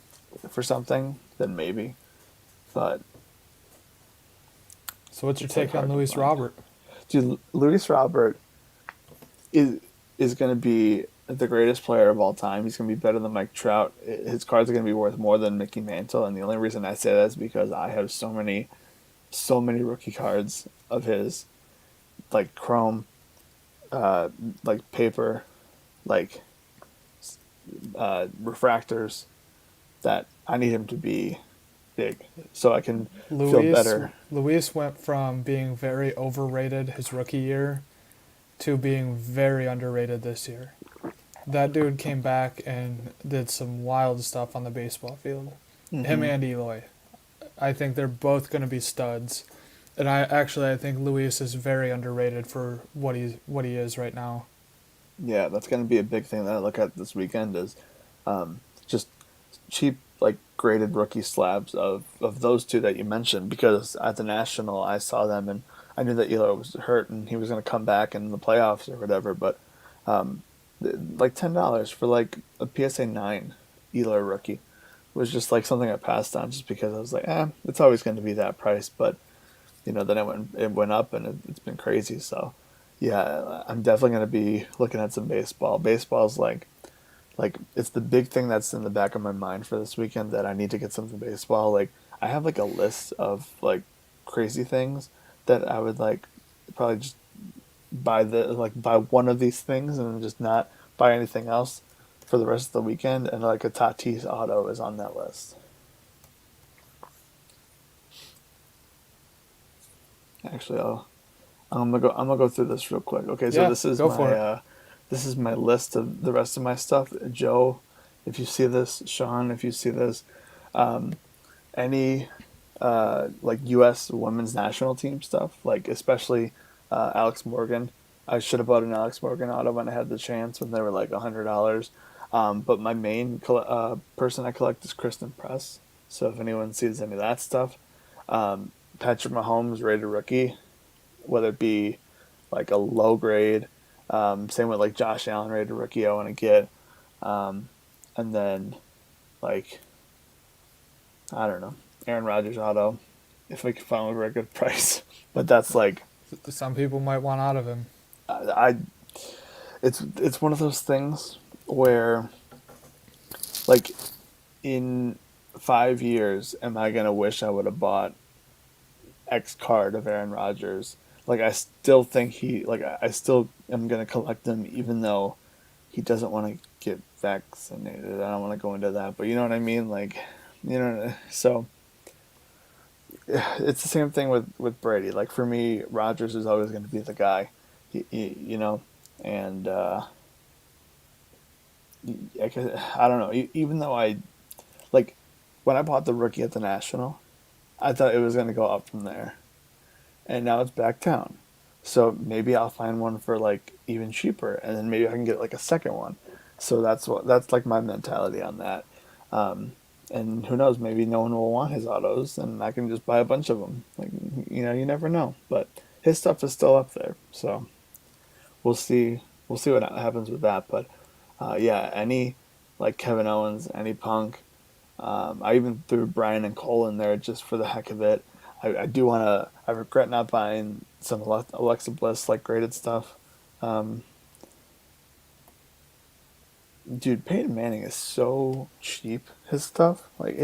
S1: for something, then maybe. But
S2: So what's your
S1: it's like
S2: take on
S1: hard to
S2: Luis
S1: find.
S2: Robert?
S1: Dude, Luis Robert is going to be the greatest player of all time. He's going to be better than Mike Trout. His cards are going to be worth more than Mickey Mantle, and the only reason I say that is because I have so many rookie cards of his, like chrome, like paper, like refractors, that I need him to be big so I can feel
S2: Luis
S1: better.
S2: Luis went from being very overrated his rookie year to being very underrated this year. That dude came back and did some wild stuff on the baseball field. Him
S1: Hmm.
S2: and Eloy. I think they're both going to be studs. And I think Luis is very underrated for what he is right now.
S1: Yeah, that's going to be a big thing that I look at this weekend is just cheap, like graded rookie slabs of those two that you mentioned. Because at the National, I saw them and I knew that Eloy was hurt and he was going to come back in the playoffs or whatever. But like $10 for like a PSA 9 Eloy rookie was just like something I passed on just because I was like, it's always going to be that price. But then it went up and it's been crazy. So yeah, I'm definitely going to be looking at some baseball. Baseball's like it's the big thing that's in the back of my mind for this weekend that I need to get something baseball. Like I have like a list of like crazy things that I would like probably just buy one of these things and just not buy anything else for the rest of the weekend. And like a Tatis auto is on that list. Actually, I'm gonna go through this real quick. Okay, so
S2: Yeah, go for it.
S1: this is my list of the rest of my stuff. Joe, if you see this, Sean, if you see this, any like U.S. women's national team stuff, like especially Alex Morgan. I should have bought an Alex Morgan auto when I had the chance when they were like $100. But my main person I collect is Kristen Press. So if anyone sees any of that stuff, Patrick Mahomes rated rookie, whether it be like a low grade, same with like Josh Allen rated rookie I want to get, and then like I don't know, Aaron Rodgers auto, if we can find a very good price. But that's like
S2: Some people might want out of him.
S1: I it's one of those things where like in 5 years am I gonna wish I would have bought X card of Aaron Rodgers. Like I still think I still am gonna collect him even though he doesn't want to get vaccinated. I don't want to go into that, but you know what I mean. Like, so it's the same thing with Brady. Like for me, Rodgers is always going to be the guy, and I don't know. Even though I like when I bought the rookie at the National, I thought it was going to go up from there, and now it's back down. So maybe I'll find one for like even cheaper, and then maybe I can get like a second one. So that's like my mentality on that. Um, and who knows? Maybe no one will want his autos, and I can just buy a bunch of them. Like you never know. But his stuff is still up there, so we'll see. We'll see what happens with that. But yeah, any like Kevin Owens, any Punk. I even threw Brian and Cole in there just for the heck of it. I do want to. I regret not buying some Alexa Bliss like graded stuff. Um, Dude, Peyton Manning is so cheap. His stuff, like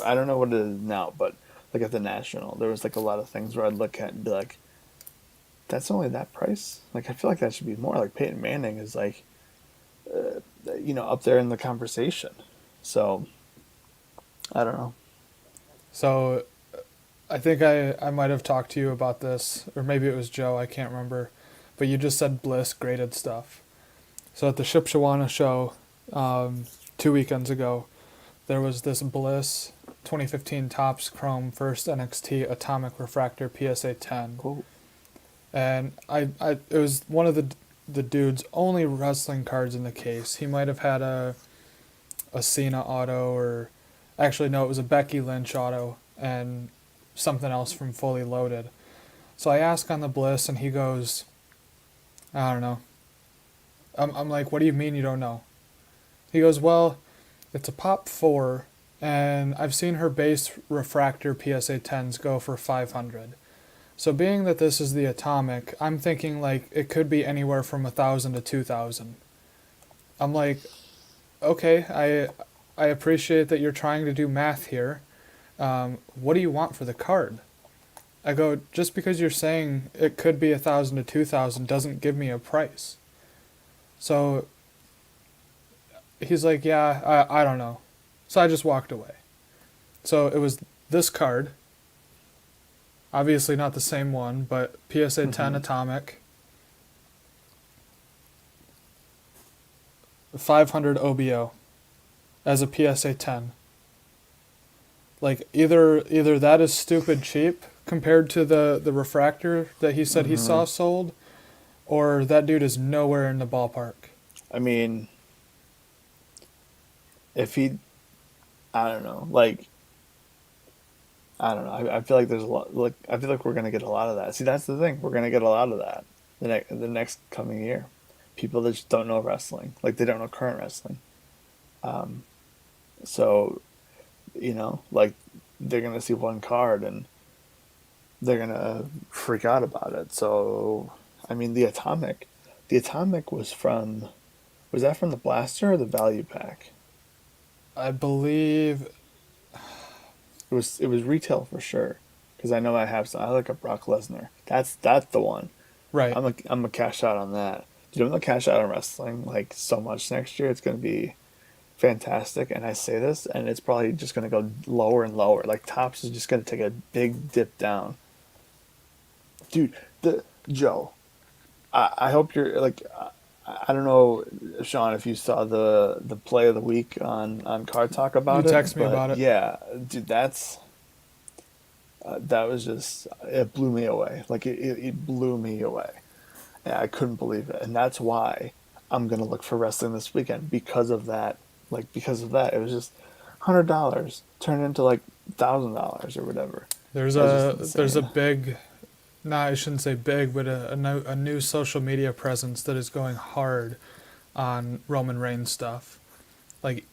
S1: I don't know what it is now, but like at the National, there was like a lot of things where I'd look at and be like, "That's only that price." Like I feel like that should be more. Like Peyton Manning is like, up there in the conversation. So I don't know.
S2: So I think I might have talked to you about this, or maybe it was Joe, I can't remember. But you just said Bliss graded stuff. So at the Shipshawana show 2 weekends ago, there was this Bliss 2015 Topps Chrome First NXT Atomic Refractor PSA 10.
S1: Cool.
S2: And it was one of the dude's only wrestling cards in the case. He might have had a Cena auto, or actually no, it was a Becky Lynch auto and something else from Fully Loaded. So I ask on the Bliss, and he goes, I don't know. I'm like, what do you mean you don't know? He goes, well, it's a Pop 4, and I've seen her base refractor PSA 10s go for 500. So being that this is the Atomic, I'm thinking like it could be anywhere from 1,000 to 2,000. I'm like, okay, I appreciate that you're trying to do math here. What do you want for the card? I go, just because you're saying it could be 1,000 to 2,000 doesn't give me a price. So he's like, yeah, I don't know. So I just walked away. So it was this card. Obviously not the same one, but PSA 10 Atomic. 500 OBO as a PSA 10. Like either that is stupid cheap compared to the refractor that he said he saw sold, or that dude is nowhere in the ballpark.
S1: I mean, if he, I don't know, like I don't know. I feel like there's a lot. Like I feel like we're gonna get a lot of that. See, that's the thing. We're gonna get a lot of that the next coming year, people that just don't know wrestling, like they don't know current wrestling. So, like they're gonna see one card and they're gonna freak out about it. So, I mean, the atomic was that from the blaster or the value pack?
S2: I believe.
S1: It was retail for sure, because I know I have some. I like a Brock Lesnar. That's the one.
S2: Right.
S1: I'm a cash out on that. Dude, I'm gonna cash out on wrestling like so much next year. It's gonna be fantastic. And I say this, and it's probably just gonna go lower and lower. Like tops is just gonna take a big dip down. Dude, the Joe. I hope you're like. I don't know, Sean, if you saw the play of the week on Card Talk
S2: You
S1: about
S2: text
S1: it,
S2: me
S1: but
S2: about it.
S1: yeah, dude, that was just it blew me away. Like it blew me away. Yeah, I couldn't believe it, and that's why I'm gonna look for wrestling this weekend because of that. Like because of that, it was just $100 turned into like $1,000 or whatever. It was just
S2: There's a
S1: insane.
S2: big, nah, I shouldn't say big, but a new social media presence that is going hard on Roman Reigns stuff. Like,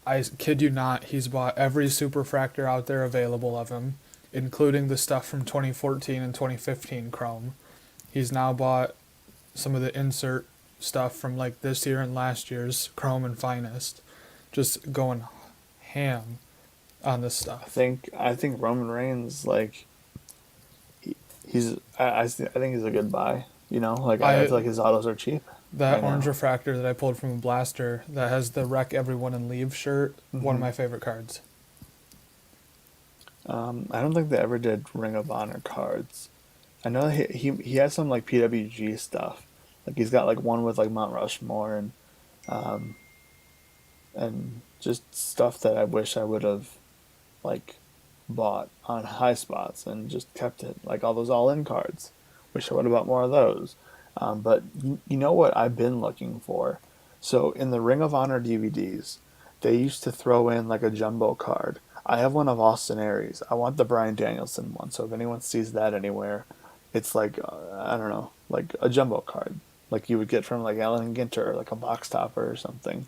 S2: I kid you not, he's bought every superfractor out there available of him, including the stuff from 2014 and 2015 Chrome. He's now bought some of the insert stuff from like this year and last year's Chrome and Finest. Just going ham on this stuff.
S1: I think Roman Reigns like I think he's a good buy. Like I
S2: I
S1: feel like his autos are cheap
S2: That
S1: right
S2: orange
S1: now.
S2: refractor that I pulled from a blaster that has the wreck everyone and leave shirt, one of
S1: hmm
S2: my favorite cards.
S1: I don't think they ever did Ring of Honor cards. I know he has some like PWG stuff. Like he's got like one with like Mount Rushmore um, and just stuff that I wish I would have like bought on high spots and just kept it. Like all those all in cards. Wish I would have bought more of those. But you know what I've been looking for? So in the Ring of Honor DVDs, they used to throw in like a jumbo card. I have one of Austin Aries. I want the Bryan Danielson one. So if anyone sees that anywhere, it's like I don't know, like a jumbo card, like you would get from like Allen and Ginter, or like a box topper or something.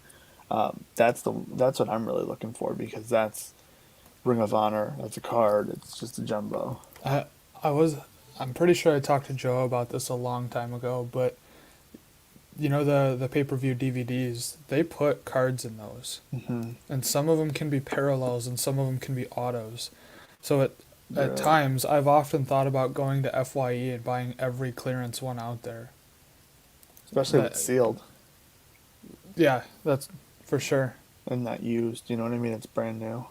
S1: That's what I'm really looking for because that's Ring of Honor. That's a card. It's just a jumbo.
S2: I I was I'm pretty sure I talked to Joe about this a long time ago, but you know the pay-per-view DVDs, they put cards in those.
S1: hmm
S2: And some of them can be parallels and some of them can be autos. So at
S1: Really,
S2: times I've often thought about going to FYE and buying every clearance one out there.
S1: especially if
S2: That
S1: it's sealed
S2: Yeah, that's for sure.
S1: and not used. You know what I mean? It's brand new.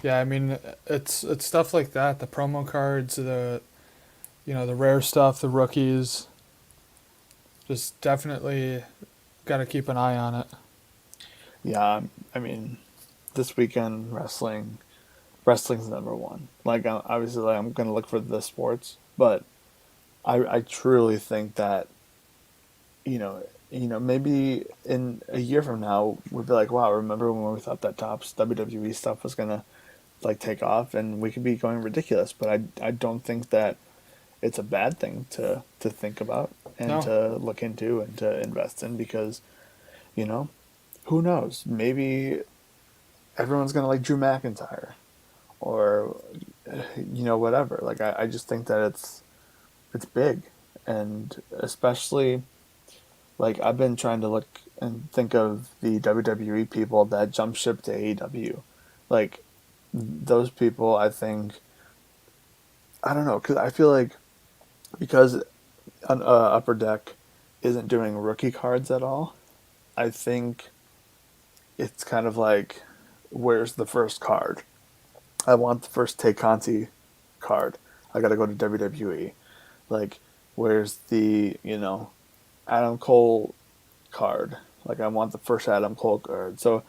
S2: Yeah, I mean it's stuff like that, the promo cards, the rare stuff, the rookies. Just definitely got to keep an eye on it.
S1: Yeah, I mean, this weekend wrestling's number one. Like obviously, like, I'm gonna look for the sports, but I truly think that maybe in a year from now we'll be like, wow, remember when we thought that Topps WWE stuff was gonna like take off, and we could be going ridiculous. But I don't think that it's a bad thing to think about and
S2: No,
S1: to look into and to invest in because you know who knows, maybe everyone's gonna like Drew McIntyre or whatever. Like I just think that it's big, and especially like I've been trying to look and think of the WWE people that jump ship to AEW, like those people. I think I don't know because I feel like because Upper Deck isn't doing rookie cards at all. I think it's kind of like where's the first card? I want the first Tay Conti card. I got to go to WWE. Like, where's the Adam Cole card? Like, I want the first Adam Cole card. So,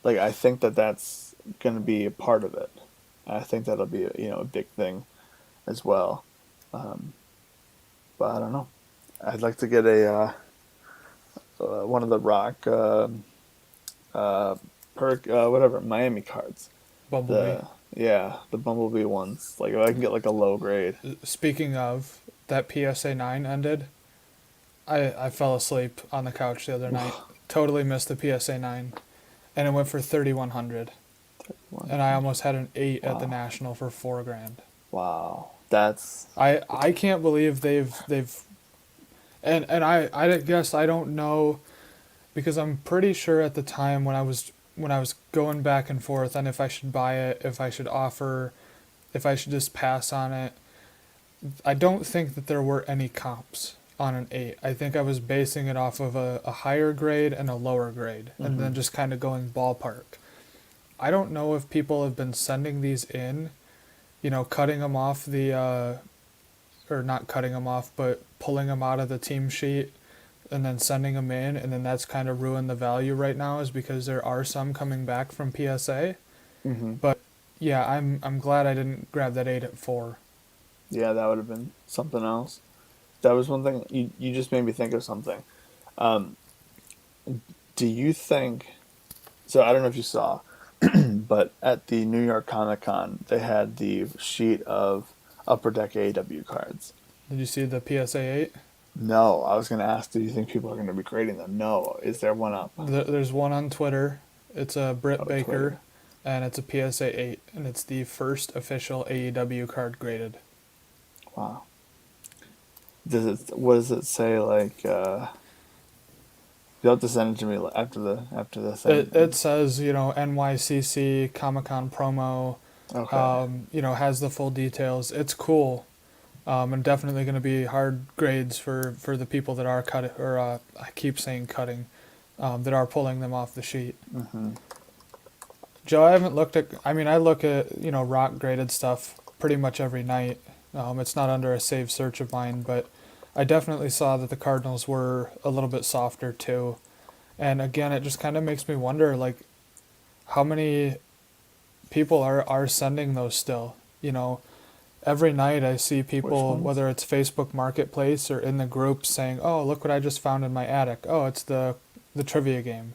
S1: like, I think that that's going to be a part of it. I think that'll be a big thing as well. Um, but I don't know. I'd like to get a one of the Rock uh, perk whatever Miami cards.
S2: Bumblebee.
S1: The Bumblebee ones. Like if I can get like a low grade.
S2: Speaking of, that PSA 9 ended. I fell asleep on the couch the other night. Totally missed the PSA 9, and it went for 3,100. And I
S1: 100.
S2: almost had an 8 at the
S1: Wow.
S2: national for 4 grand.
S1: Wow. That's
S2: I can't believe they've and I guess I don't know because I'm pretty sure at the time when I was going back and forth on if I should buy it, if I should offer, if I should just pass on it. I don't think that there were any comps on an 8. I think I was basing it off of a higher grade and a lower grade and
S1: hmm
S2: then just kind of going ballpark. I don't know if people have been sending these in, cutting them off or not cutting them off, but pulling them out of the team sheet and then sending them in, and then that's kind of ruined the value right now, is because there are some coming back from PSA.
S1: hmm
S2: But yeah, I'm glad I didn't grab that 8 at 4.
S1: Yeah, that would have been something else. That was one thing you just made me think of something. Um, do you think so? I don't know if you saw, but at the New York Comic Con, they had the sheet of Upper Deck AEW cards.
S2: Did you see the PSA 8?
S1: No, I was going to ask, do you think people are going to be grading them? No. Is there one up?
S2: There's one on Twitter. It's a Britt
S1: Oh,
S2: Baker,
S1: Twitter.
S2: and it's a PSA 8, and it's the first official AEW card graded.
S1: Wow. What does it say? Like, you'll have to send it to me after the thing.
S2: It says, NYCC Comic Con promo,
S1: Okay.
S2: has the full details. It's cool, and definitely going to be hard grades for the people that are cutting, or I keep saying cutting, that are pulling them off the sheet.
S1: hmm
S2: Joe, I haven't looked at. I mean, I look at rock graded stuff pretty much every night. It's not under a saved search of mine, but I definitely saw that the Cardinals were a little bit softer too. And again, it just kind of makes me wonder, like, how many people are sending those still. Every night I see
S1: Which
S2: people,
S1: ones?
S2: whether it's Facebook Marketplace or in the groups, saying, "Oh, look what I just found in my attic. Oh, it's the trivia game,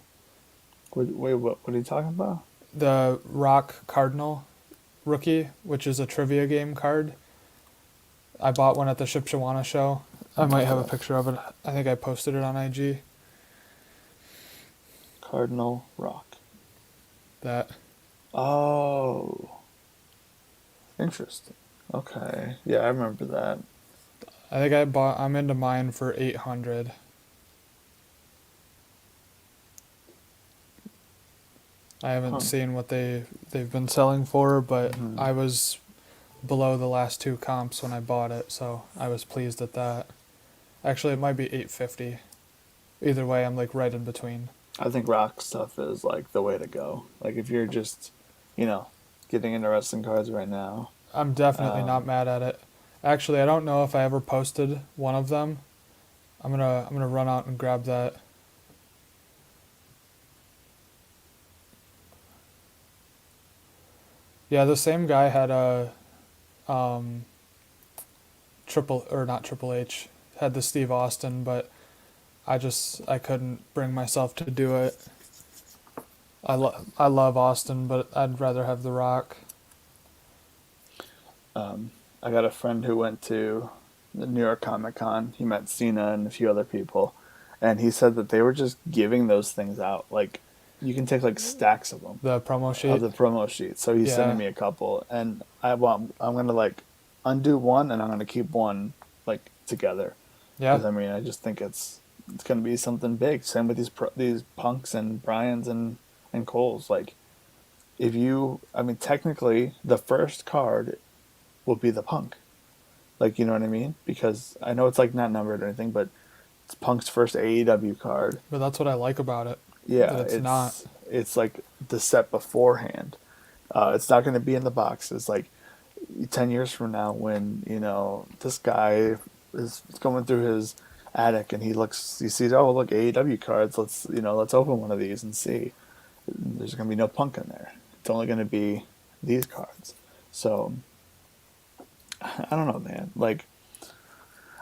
S1: Wait, what are you talking about?
S2: the Rock Cardinal rookie, which is a trivia game card. I bought one at the Shipshawana show. I might have a
S1: Okay.
S2: picture of it. I think I posted it on IG.
S1: Cardinal Rock.
S2: That
S1: Oh, interesting. Okay. Yeah, I remember that.
S2: I think I bought. I'm into mine for 800. I haven't
S1: Huh.
S2: seen what they've been selling for, but
S1: hmm
S2: I was below the last two comps when I bought it, so I was pleased at that. Actually, it might be 850. Either way, I'm like right in between.
S1: I think rock stuff is like the way to go. Like if you're just, you know, getting into wrestling cards right now.
S2: I'm definitely not
S1: Um,
S2: mad at it. Actually, I don't know if I ever posted one of them. I'm gonna run out and grab that. Yeah, the same guy had a um triple, or not Triple H, had the Steve Austin, but I couldn't bring myself to do it. I love Austin, but I'd rather have The Rock.
S1: I got a friend who went to the New York Comic Con. He met Cena and a few other people, and he said that they were just giving those things out. Like you can take like stacks of them
S2: The promo
S1: of
S2: sheet.
S1: the promo sheets. So he's sending
S2: Yeah.
S1: me a couple, and I'm gonna like undo one, and I'm gonna keep one like together
S2: Yeah.
S1: because I mean I just think it's gonna be something big. Same with these Punks and Bryans and Coles. Like if you, I mean technically the first card will be the Punk. Like, you know what I mean? Because I know it's like not numbered or anything, but it's Punk's first AEW card.
S2: But that's what I like about it. That
S1: Yeah,
S2: it's not.
S1: it's like the set beforehand. It's not going to be in the boxes. Like 10 years from now, when this guy is going through his attic and he sees, oh look, AEW cards. Let's open one of these and see. There's going to be no Punk in there. It's only going to be these cards. So I don't know, man. Like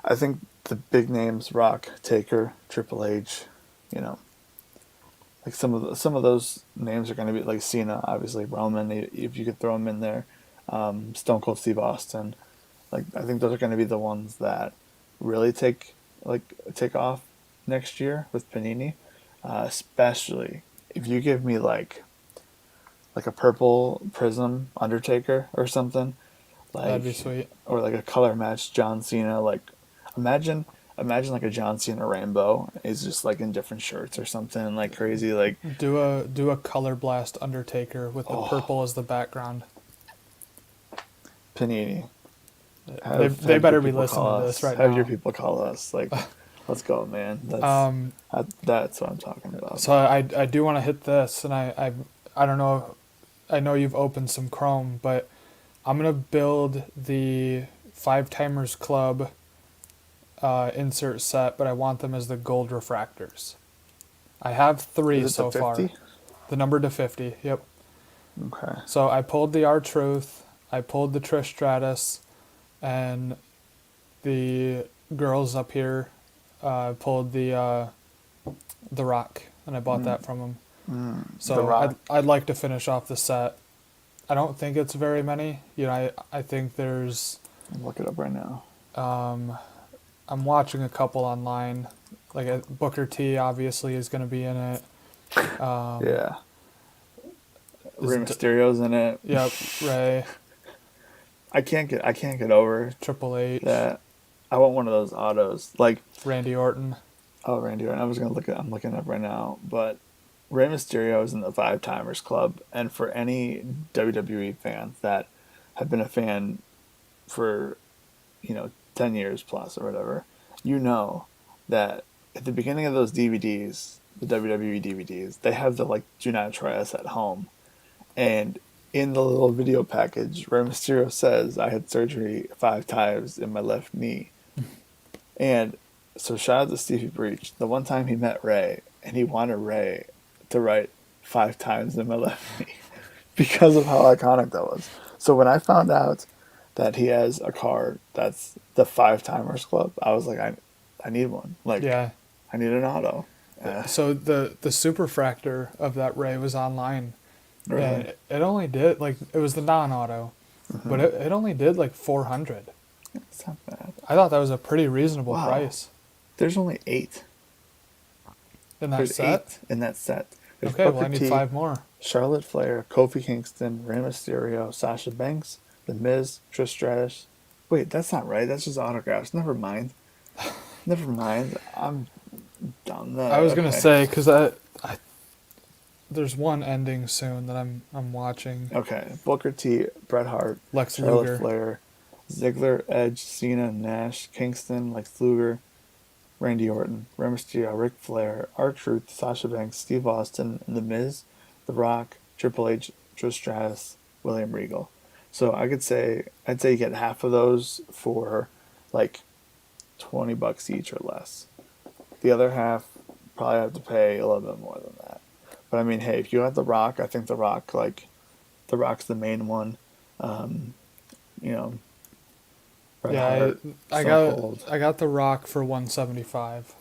S1: I think the big names, Rock, Taker, Triple H, you know, like some of those names are going to be like Cena, obviously Roman, if you could throw him in there, Stone Cold Steve Austin. Like I think those are going to be the ones that really take like take off next year with Panini, especially if you give me like a purple Prism Undertaker or something,
S2: That'd be
S1: like
S2: sweet.
S1: or like a color match John Cena. Like imagine like a John Cena rainbow is just like in different shirts or something like crazy. Like
S2: Do a color blast Undertaker with the
S1: oh,
S2: purple as the background.
S1: Panini.
S2: They
S1: Have your
S2: better be
S1: people
S2: listening
S1: call
S2: to this
S1: us.
S2: right
S1: Have your
S2: now.
S1: people call us. Like, let's go, man.
S2: Um,
S1: That's what I'm talking about.
S2: so I do want to hit this, and I don't know. I know you've opened some Chrome, but I'm gonna build the Five Timers Club insert set, but I want them as the gold refractors. I have
S1: Is
S2: 3
S1: it the
S2: so far.
S1: 50?
S2: The number to 50. Yep.
S1: Okay.
S2: So I pulled the R-Truth, I pulled the Trish Stratus, and the girls up here pulled the Rock, and I bought that from them.
S1: The
S2: So
S1: Rock.
S2: I'd like to finish off the set. I don't think it's very many. You know, I think there's
S1: Look it up right now.
S2: I'm watching a couple online. Like Booker T obviously is going to be in it.
S1: Yeah. Rey
S2: Is
S1: Mysterio's in it.
S2: Yep, Ray,
S1: I can't get over
S2: Triple H,
S1: that. I want one of those autos. Like,
S2: Randy Orton.
S1: oh, Randy Orton. I'm looking up right now, but Rey Mysterio is in the Five Timers Club, and for any WWE fans that have been a fan for 10 years plus or whatever, you know that at the beginning of those DVDs, the WWE DVDs, they have the like "Do Not Try Us at Home," and in the little video package, Rey Mysterio says, "I had surgery 5 times in my left knee," and so shout out to Stevie Breach. The one time he met Ray, and he wanted Ray to write 5 times in my left knee because of how iconic that was. So when I found out that he has a card that's the Five Timers Club, I was like, I need one. Like,
S2: Yeah.
S1: I need an auto.
S2: So the superfractor of that Ray was online,
S1: Really?
S2: and it only did like it was the non-auto, but it only did like 400.
S1: It's not bad.
S2: I thought that was a pretty reasonable
S1: Wow.
S2: price
S1: There's only 8.
S2: in that
S1: There's
S2: set.
S1: 8 in that set. There's
S2: Okay, well I
S1: Booker
S2: need
S1: T,
S2: 5 more.
S1: Charlotte Flair, Kofi Kingston, Rey Mysterio, Sasha Banks, The Miz, Trish Stratus. Wait, that's not right. That's just autographs. Never mind. Never mind. I'm done.
S2: I was gonna
S1: Okay.
S2: say because there's one ending soon that I'm watching.
S1: Okay. Booker T, Bret Hart,
S2: Lex
S1: Charlotte
S2: Luger.
S1: Flair, Ziggler, Edge, Cena, Nash, Kingston, Lex Luger, Randy Orton, Rey Mysterio, Ric Flair, R-Truth, Sasha Banks, Steve Austin, and The Miz, The Rock, Triple H, Trish Stratus, William Regal. So I'd say you get half of those for like $20 each or less. The other half probably have to pay a little bit more than that. But I mean, hey, if you got The Rock, I think The Rock's the main one. You know, Bret
S2: Yeah,
S1: Hart,
S2: I
S1: Stone
S2: got
S1: Cold.
S2: I got the Rock for 175,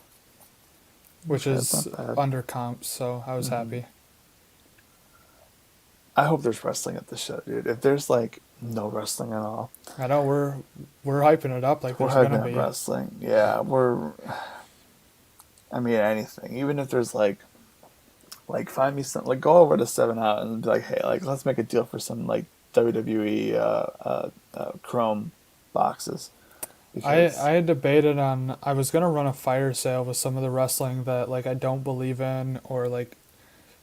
S2: which
S1: Okay,
S2: is
S1: that's not bad.
S2: under comps, so I was happy.
S1: I hope there's wrestling at the show, dude. If there's like no wrestling at all,
S2: I know we're hyping it up like
S1: we're
S2: there's gonna
S1: hyping up
S2: be.
S1: wrestling. Yeah, I mean, anything. Even if there's like find me some, like go over to 7 Out and be like, hey, like let's make a deal for some like WWE Chrome boxes.
S2: I had debated on I was gonna run a fire sale with some of the wrestling that like I don't believe in or like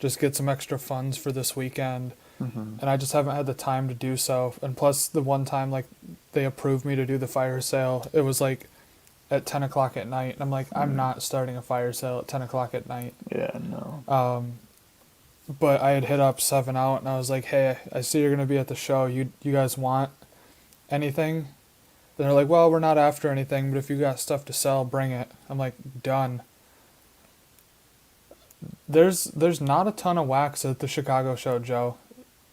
S2: just get some extra funds for this weekend.
S1: Mhm.
S2: And I just haven't had the time to do so. And plus, the one time like they approved me to do the fire sale, it was like at 10 o'clock at night. And I'm like, I'm not starting a fire sale at 10 o'clock at night.
S1: Yeah, no.
S2: But I had hit up 7 Out and I was like, hey, I see you're gonna be at the show. You guys want anything? And they're like, well, we're not after anything, but if you got stuff to sell, bring it. I'm like, done. There's not a ton of wax at the Chicago show, Joe.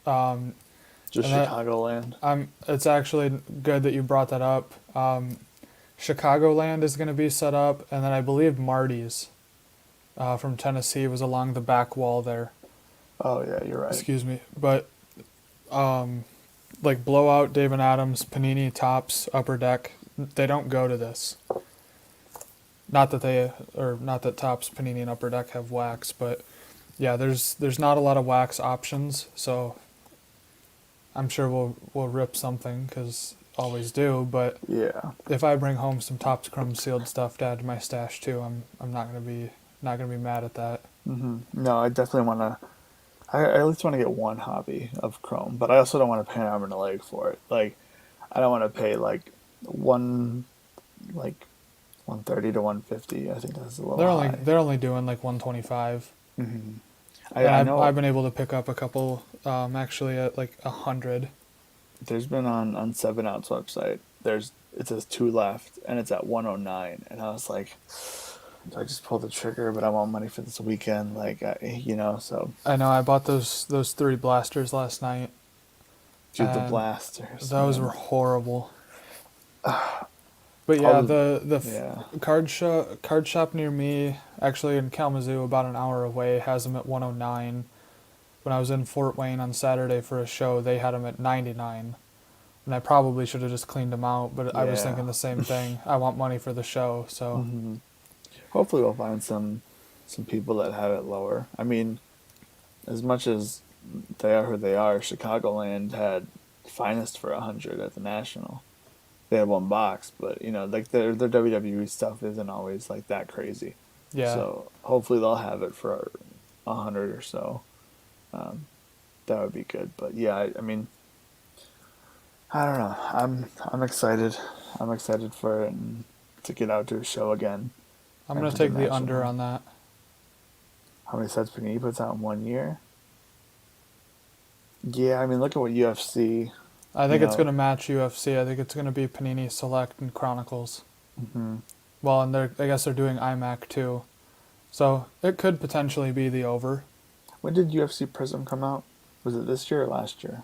S1: Just
S2: and that-
S1: Chicagoland.
S2: It's actually good that you brought that up. Chicagoland is going to be set up, and then I believe Marty's from Tennessee was along the back wall there.
S1: Oh yeah, you're right.
S2: Excuse me, but like Blowout, Dave and Adams, Panini, Tops, Upper Deck, they don't go to this. Not that not that Topps, Panini, and Upper Deck have wax, but yeah, there's not a lot of wax options, so I'm sure we'll rip something because always do. But
S1: Yeah.
S2: if I bring home some Topps Chrome sealed stuff to add to my stash too, I'm not gonna be mad at that.
S1: No, I definitely want to. I at least want to get one hobby of Chrome, but I also don't want to pay an arm and a leg for it. Like, I don't want to pay one like 130 to 150. I think that's a little high.
S2: They're only doing like 125,
S1: I,
S2: and
S1: I
S2: I've
S1: know
S2: been able to pick up a couple actually at like 100.
S1: there's been on Seven Out's website. It says two left, and it's at 109, and I was like, do I just pull the trigger? But I want money for this weekend, So
S2: I know I bought those three blasters last night,
S1: dude, the
S2: and
S1: blasters,
S2: those were
S1: man.
S2: horrible. But yeah,
S1: All
S2: the
S1: yeah,
S2: card shop near me, actually in Kalamazoo, about an hour away, has them at 109. When I was in Fort Wayne on Saturday for a show, they had them at 99. And I probably should have just cleaned them out, but I was
S1: yeah.
S2: thinking the same thing. I want money for the show, so
S1: Hopefully, we'll find some people that have it lower. I mean, as much as they are who they are, Chicagoland had finest for 100 at the National. They had one box, but like their WWE stuff isn't always like that crazy.
S2: yeah.
S1: So hopefully they'll have it for 100 or so. That would be good. But yeah, I mean, I don't know. I'm excited. I'm excited for it and to get out to a show again
S2: I'm
S1: and
S2: gonna
S1: to the
S2: take the under
S1: National.
S2: on that.
S1: How many sets Panini puts out in 1 year? Yeah, I mean, look at what UFC.
S2: I
S1: You
S2: think it's
S1: know,
S2: gonna match UFC. I think it's gonna be Panini Select and Chronicles.
S1: hmm
S2: Well, and I guess they're doing iMac too, so it could potentially be the over.
S1: when did UFC Prism come out? Was it this year or last year?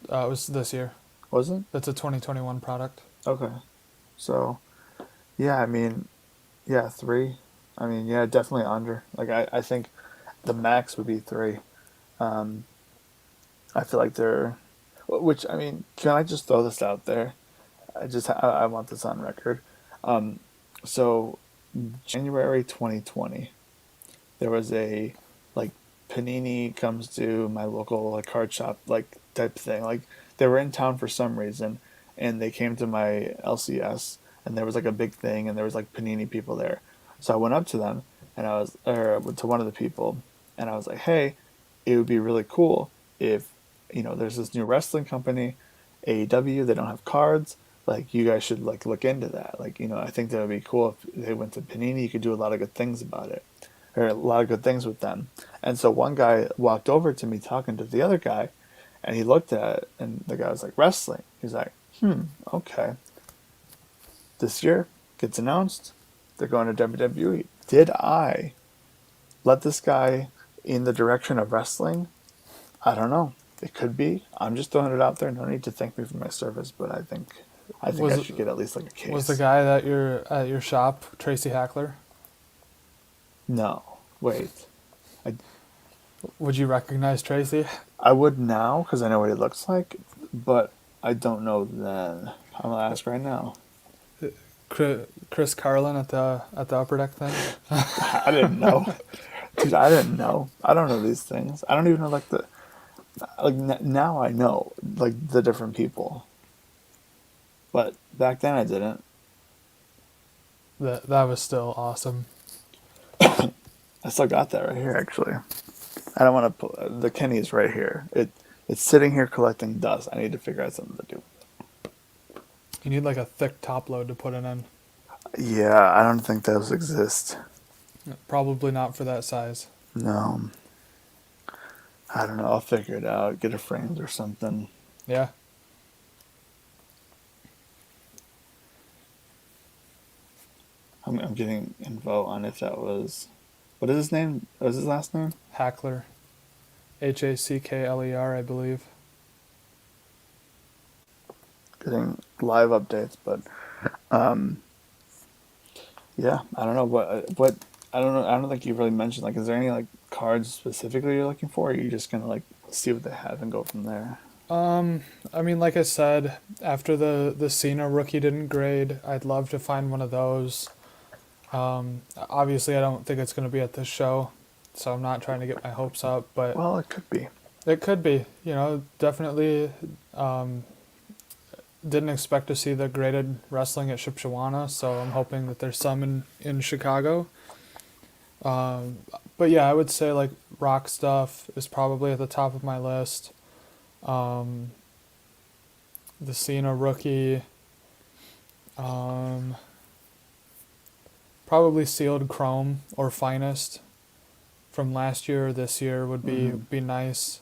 S2: It was this year.
S1: Was it?
S2: It's a 2021 product.
S1: Okay. So yeah, I mean, yeah, three. I mean, yeah, definitely under. Like I think the max would be three. Um, I feel like they're, which I mean, can I just throw this out there? I want this on record. Um, so January 2020, there was a like Panini comes to my local like card shop like type thing. Like they were in town for some reason, and they came to my LCS, and there was like a big thing, and there was like Panini people there. So I went up to them, and or to one of the people, and I was like, hey, it would be really cool if there's this new wrestling company, AEW. They don't have cards. Like you guys should like look into that. Like I think that would be cool if they went to Panini. You could do a lot of good things about it or a lot of good things with them. And so one guy walked over to me talking to the other guy, and he looked at it, and the guy was like, wrestling. He's like, okay. This year gets announced, they're going to WWE. Did I let this guy in the direction of wrestling? I don't know. It could be. I'm just throwing it out there. No need to thank me for my service, but I think I
S2: Was
S1: should get at least like a
S2: was the
S1: case.
S2: guy that at your shop Tracy Hackler?
S1: No, wait. I
S2: Would you recognize Tracy?
S1: I would now because I know what he looks like, but I don't know then. I'm gonna ask right now.
S2: Chris Carlin at the Upper Deck thing.
S1: I didn't know, dude. I didn't know. I don't know these things. I don't even know now I know like the different people, but back then I didn't.
S2: That was still awesome.
S1: I still got that right here actually. I don't want to put the Kenny's right here. It's sitting here collecting dust. I need to figure out something to do.
S2: You need like a thick top load to put it in.
S1: Yeah, I don't think those exist.
S2: Probably not for that size.
S1: No, I don't know. I'll figure it out. Get a framed or something.
S2: Yeah.
S1: I'm getting info on if that was. What is his name? What was his last name?
S2: Hackler. Hackler, I believe.
S1: Getting live updates, but yeah, I don't know what I don't know. I don't think you really mentioned like, is there any like cards specifically you're looking for? Or are you just gonna like see what they have and go from there?
S2: I mean, like I said, after the Cena rookie didn't grade, I'd love to find one of those. Obviously, I don't think it's going to be at this show, so I'm not trying to get my hopes up, but
S1: Well, it could be.
S2: it could be. Definitely didn't expect to see the graded wrestling at Shipshawana, so I'm hoping that there's some in Chicago. Um, but yeah, I would say like rock stuff is probably at the top of my list. Um, the Cena rookie, um, probably sealed chrome or finest from last year or this year would be nice.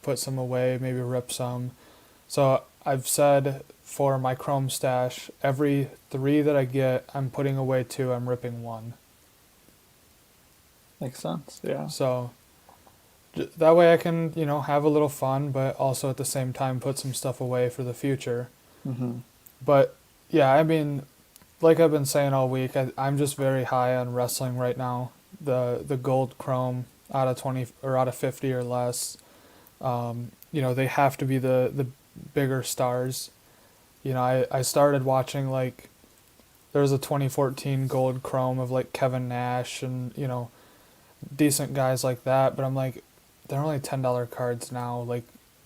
S2: Put some away, maybe rip some. So I've said for my chrome stash, every 3 that I get, I'm putting away 2. I'm ripping 1.
S1: Makes sense. Yeah.
S2: So that way I can have a little fun, but also at the same time put some stuff away for the future.
S1: Mm-hmm.
S2: But yeah, I mean, like I've been saying all week, I'm just very high on wrestling right now. The gold chrome out of 20 or out of 50 or less. They have to be the bigger stars. I started watching like there was a 2014 gold chrome of like Kevin Nash and decent guys like that, but I'm like they're only $10 cards now. Like,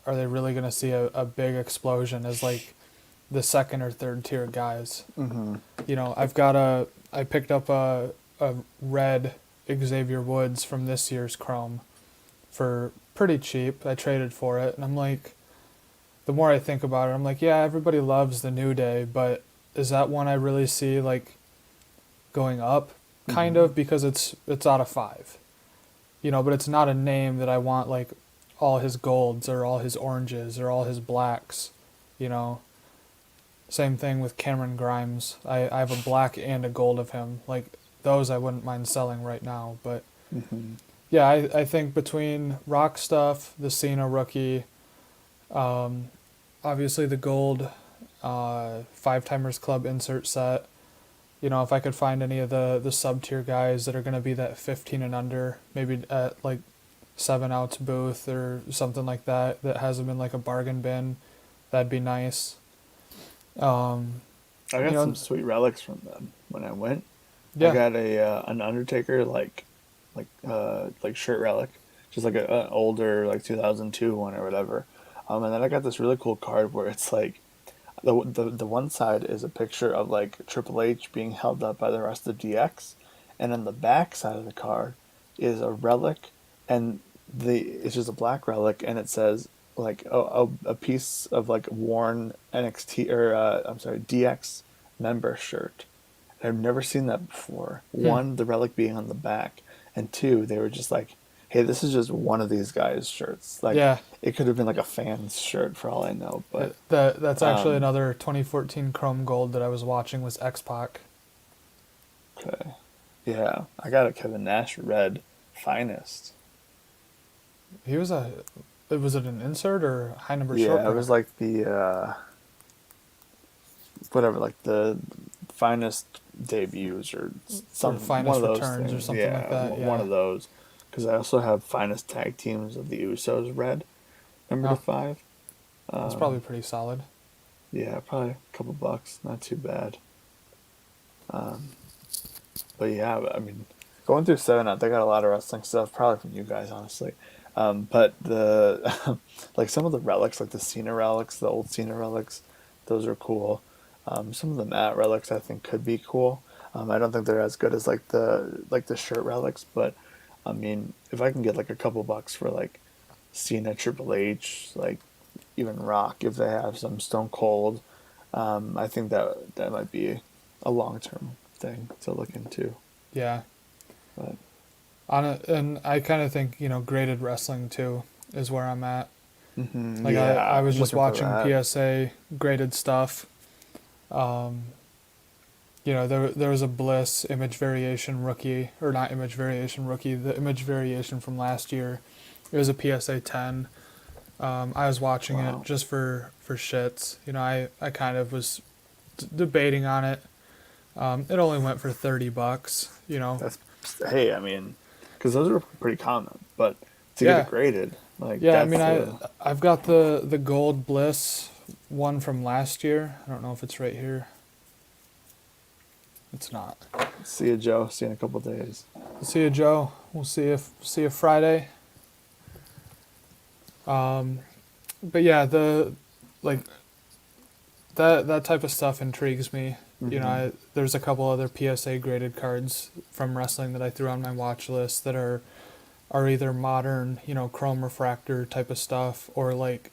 S2: are they really gonna see a big explosion as like the second or third tier guys?
S1: Mm-hmm.
S2: I picked up a red Xavier Woods from this year's chrome for pretty cheap. I traded for it, and I'm like, the more I think about it, I'm like, yeah, everybody loves the New Day, but is that one I really see like going up? Kind
S1: Mm-hmm.
S2: of, because it's out of 5, but it's not a name that I want like all his golds or all his oranges or all his blacks, you know. Same thing with Cameron Grimes. I have a black and a gold of him. Like those I wouldn't mind selling right now, but
S1: Mm-hmm.
S2: yeah, I think between rock stuff, the Cena rookie, um, obviously the gold 5 Timers Club insert set. If I could find any of the sub tier guys that are going to be that 15 and under, maybe at like 7 outs booth or something like that, that has them in like a bargain bin, that'd be nice. Um,
S1: I
S2: you
S1: got some
S2: know,
S1: sweet relics from them when I went. I
S2: yeah,
S1: got a an Undertaker like shirt relic, just like an older like 2002 one or whatever. And then I got this really cool card where it's like the one side is a picture of like Triple H being held up by the rest of DX, and then the back side of the card is a relic, and it's just a black relic, and it says like a piece of like worn NXT or I'm sorry DX member shirt. I've never seen that before.
S2: hmm.
S1: One, the relic being on the back, and two, they were just like, "Hey, this is just one of these guys' shirts." Like,
S2: Yeah,
S1: it could have been like a fan's shirt for all I know. But
S2: that's actually
S1: um,
S2: another 2014 Chrome Gold that I was watching was X-Pac.
S1: okay, yeah, I got a Kevin Nash red finest.
S2: He was was it an insert or high number short
S1: Yeah, it was
S2: print?
S1: like the whatever, like the finest debuts or
S2: Or
S1: some one
S2: finest
S1: of those
S2: returns or
S1: things.
S2: something like
S1: Yeah,
S2: that,
S1: one
S2: yeah.
S1: of those. Because I also have finest tag teams of the Usos red, number to
S2: Oh,
S1: 5.
S2: that's probably
S1: Um,
S2: pretty solid.
S1: yeah, probably a couple bucks, not too bad. Um, but yeah, I mean, going through 7 up, they got a lot of wrestling stuff, probably from you guys, honestly. But the like some of the relics, like the Cena relics, the old Cena relics, those are cool. Some of the Matt relics I think could be cool. I don't think they're as good as like the shirt relics, but I mean, if I can get like a couple bucks for like Cena, Triple H, like even Rock, if they have some Stone Cold, I think that might be a long term thing to look into.
S2: Yeah.
S1: But
S2: And I kind of think, graded wrestling too is where I'm at. Like I
S1: yeah,
S2: was
S1: I'm
S2: just
S1: looking for
S2: watching
S1: that.
S2: PSA graded stuff. Um, there was a Bliss image variation rookie, or not image variation rookie, the image variation from last year. It was a PSA 10. I was watching it
S1: Wow.
S2: just for shits. I kind of was debating on it. It only went for $30.
S1: That's hey, I mean, because those are pretty common, but to get it
S2: Yeah,
S1: graded, like
S2: yeah. I mean,
S1: that's the
S2: I've got the gold Bliss one from last year. I don't know if it's right here. It's not.
S1: See you, Joe. See you in a couple days.
S2: See you, Joe. We'll see you Friday. But yeah, the like that type of stuff intrigues me. You know,
S1: Mm-hmm.
S2: there's a couple other PSA graded cards from wrestling that I threw on my watch list that are either modern, you know, chrome refractor type of stuff, or like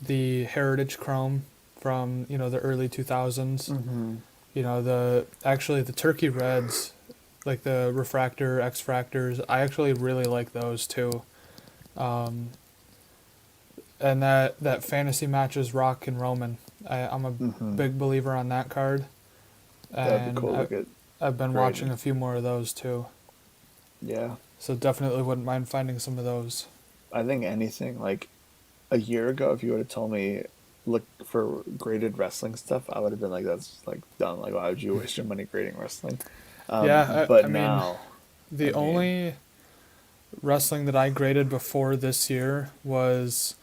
S2: the heritage chrome from, you know, the early 2000s.
S1: Mm-hmm.
S2: You know, the turkey reds, like the refractor X fractors, I actually really like those too. Um, and that fantasy matches Rock and Roman. I'm a
S1: Mm-hmm.
S2: big believer on that card,
S1: That'd be
S2: and
S1: cool to get
S2: I've been watching
S1: graded.
S2: a few more of those too.
S1: Yeah.
S2: So definitely wouldn't mind finding some of those.
S1: I think anything like a year ago, if you would have told me look for graded wrestling stuff, I would have been like, that's like dumb. Like, why would you waste your money grading wrestling?
S2: Yeah, I
S1: But
S2: mean,
S1: now, I
S2: the
S1: mean,
S2: only wrestling that I graded before this year was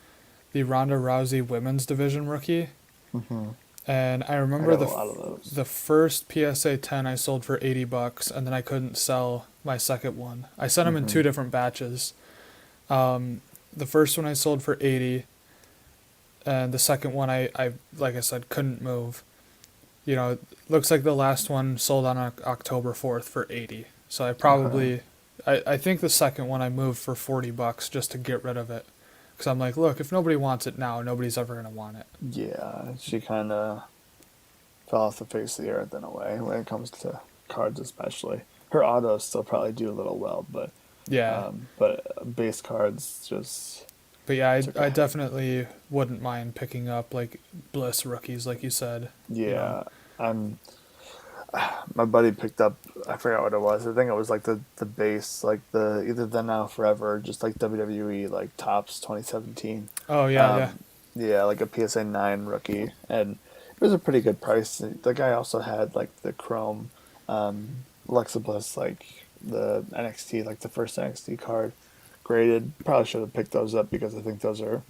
S2: the Ronda Rousey women's division rookie.
S1: hmm
S2: And I
S1: I
S2: remember
S1: got a lot of those.
S2: the first PSA 10 I sold for $80, and then I couldn't sell my second one. I sent them in
S1: hmm
S2: two different batches. The first one I sold for 80, and the second one I like I said couldn't move. You know, looks like the last one sold on October 4th for 80. So
S1: Okay.
S2: I think the second one I moved for $40 just to get rid of it. Because I'm like, look, if nobody wants it now, nobody's ever going to want it.
S1: Yeah, she kind of fell off the face of the earth in a way when it comes to cards, especially. Her autos still probably do a little well,
S2: Yeah.
S1: but base cards just
S2: But yeah,
S1: took a
S2: I
S1: hit.
S2: definitely wouldn't mind picking up like Bliss rookies, like you said. You know,
S1: Yeah, I'm. My buddy picked up. I forgot what it was. I think it was like the base, like the either Then Now Forever, just like WWE like tops 2017.
S2: oh yeah, yeah.
S1: Um, yeah, like a PSA 9 rookie, and it was a pretty good price. The guy also had like the Chrome, Alexa Bliss, like the NXT, like the first NXT card, graded. Probably should have picked those up because I think those are,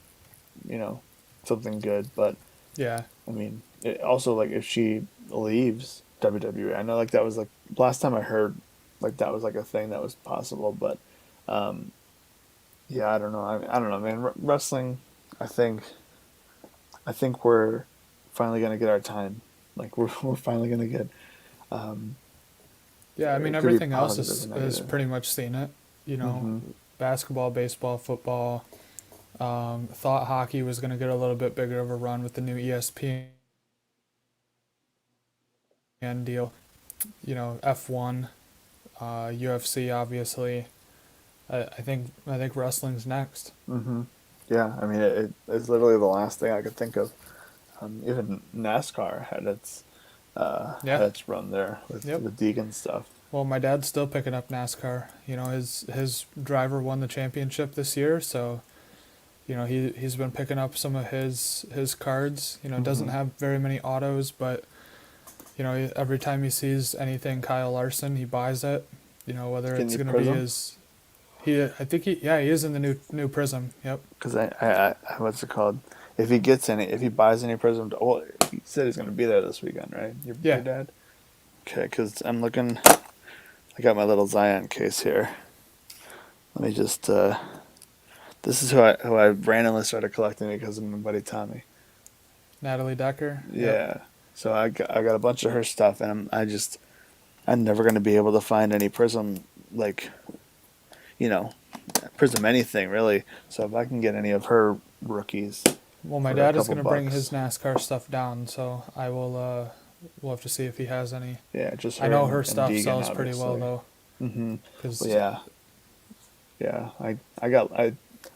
S1: you know, something good. But
S2: Yeah.
S1: I mean, it also like if she leaves WWE, I know like that was like last time I heard like that was like a thing that was possible, but um, yeah, I don't know. I don't know, man. Wrestling, I think I think we're finally gonna get our time. Like we're finally gonna get. Um,
S2: Yeah, I mean
S1: it could be
S2: everything else
S1: positive or
S2: is
S1: negative.
S2: pretty much seen it. You know,
S1: Mm-hmm.
S2: basketball, baseball, football. Thought hockey was going to get a little bit bigger of a run with the new ESPN deal. You know, F1, UFC, obviously. I think wrestling's next.
S1: Mm-hmm. Yeah, I mean it's literally the last thing I could think of. Even NASCAR had
S2: Yeah.
S1: its run there
S2: Yep.
S1: with Deegan stuff.
S2: Well, my dad's still picking up NASCAR. You know, his driver won the championship this year, so you know he's been picking up some of his cards. You know, doesn't
S1: Mm-hmm.
S2: have very many autos, but you know every time he sees anything Kyle Larson, he buys it. You know, whether
S1: Getting
S2: it's
S1: the
S2: gonna be
S1: Prism
S2: his I think he yeah he is in the new Prism. Yep.
S1: because what's it called? If he buys any Prism, well, he said he's gonna be there this weekend, right? Your
S2: Yeah.
S1: dad. Okay, because I'm looking. I got my little Zion case here. Let me just. This is who I randomly started collecting because of my buddy Tommy.
S2: Natalie Decker. Yep.
S1: Yeah. So I got a bunch of her stuff, and I'm never gonna be able to find any Prism like you know Prism anything really. So if I can get any of her rookies
S2: Well, my
S1: for a
S2: dad is
S1: couple
S2: gonna bring his
S1: bucks,
S2: NASCAR stuff down, so I will. We'll have to see if he has any.
S1: yeah, just
S2: I
S1: her
S2: know her
S1: and
S2: stuff
S1: Deegan
S2: sells pretty well
S1: obviously.
S2: though,
S1: Mm-hmm. Well,
S2: because
S1: yeah, yeah.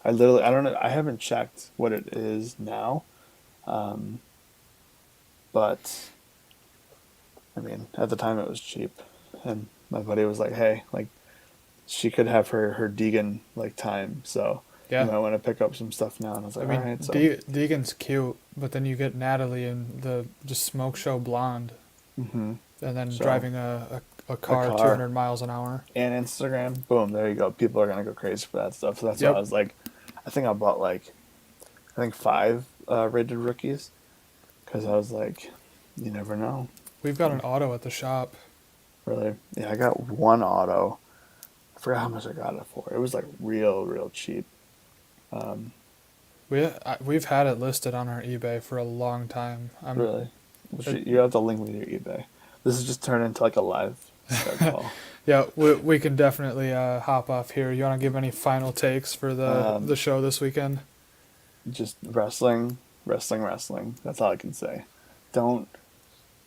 S1: I literally I don't know. I haven't checked what it is now, um, but I mean at the time it was cheap, and my buddy was like, "Hey, like she could have her Deegan like time, so you
S2: yeah.
S1: might want to pick up some stuff now." And I was
S2: I
S1: like, "All
S2: mean,
S1: right." So,
S2: Deegan's cute, but then you get Natalie in the just smoke show blonde,
S1: mm-hmm.
S2: and then
S1: So
S2: driving a
S1: a
S2: car
S1: car
S2: 200 miles an hour.
S1: and Instagram, boom, there you go. People are gonna go crazy for that stuff. So that's why I
S2: Yep.
S1: was like, I think I bought like I think five rated rookies because I was like, you never know.
S2: We've got an auto at the shop.
S1: Really? Yeah, I got one auto. I forgot how much I got it for. It was like real cheap. Um,
S2: We've had it listed on our eBay for a long time.
S1: really.
S2: It,
S1: You have to link me to your eBay. This has just turned into like a live stud call.
S2: yeah, we can definitely hop off here. You want to give any final takes for the
S1: Um,
S2: show this weekend?
S1: just wrestling. That's all I can say. Don't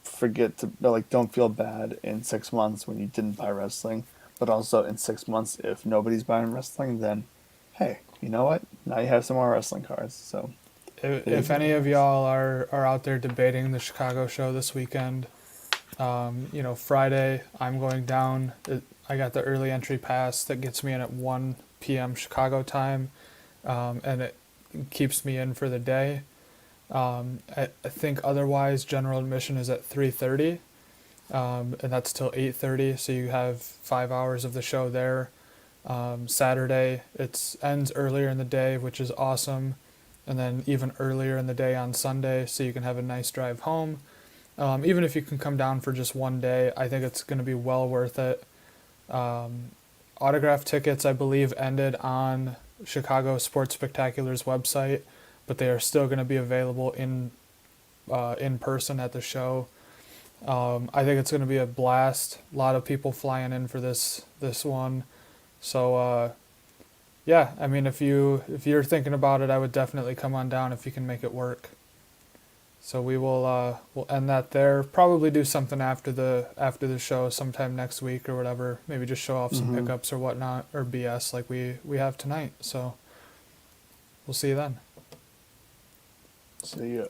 S1: forget to like. Don't feel bad in 6 months when you didn't buy wrestling, but also in 6 months if nobody's buying wrestling, then hey, you know what? Now you have some more wrestling cards. So it is
S2: If
S1: what
S2: any
S1: it
S2: of
S1: is.
S2: y'all are out there debating the Chicago show this weekend, Friday I'm going down. I got the early entry pass that gets me in at 1 p.m. Chicago time, and it keeps me in for the day. I think otherwise general admission is at 3:30, and that's till 8:30. So you have 5 hours of the show there. Saturday it ends earlier in the day, which is awesome, and then even earlier in the day on Sunday, so you can have a nice drive home. Even if you can come down for just one day, I think it's going to be well worth it. Um, Autograph tickets, I believe, ended on Chicago Sports Spectacular's website, but they are still going to be available in person at the show. I think it's going to be a blast. A lot of people flying in for this one. So yeah, I mean, if you're thinking about it, I would definitely come on down if you can make it work. So we'll end that there. Probably do something after the show sometime next week or whatever. Maybe just show off some
S1: Mm-hmm.
S2: pickups or whatnot or BS like we have tonight. So we'll see you then.
S1: So yeah.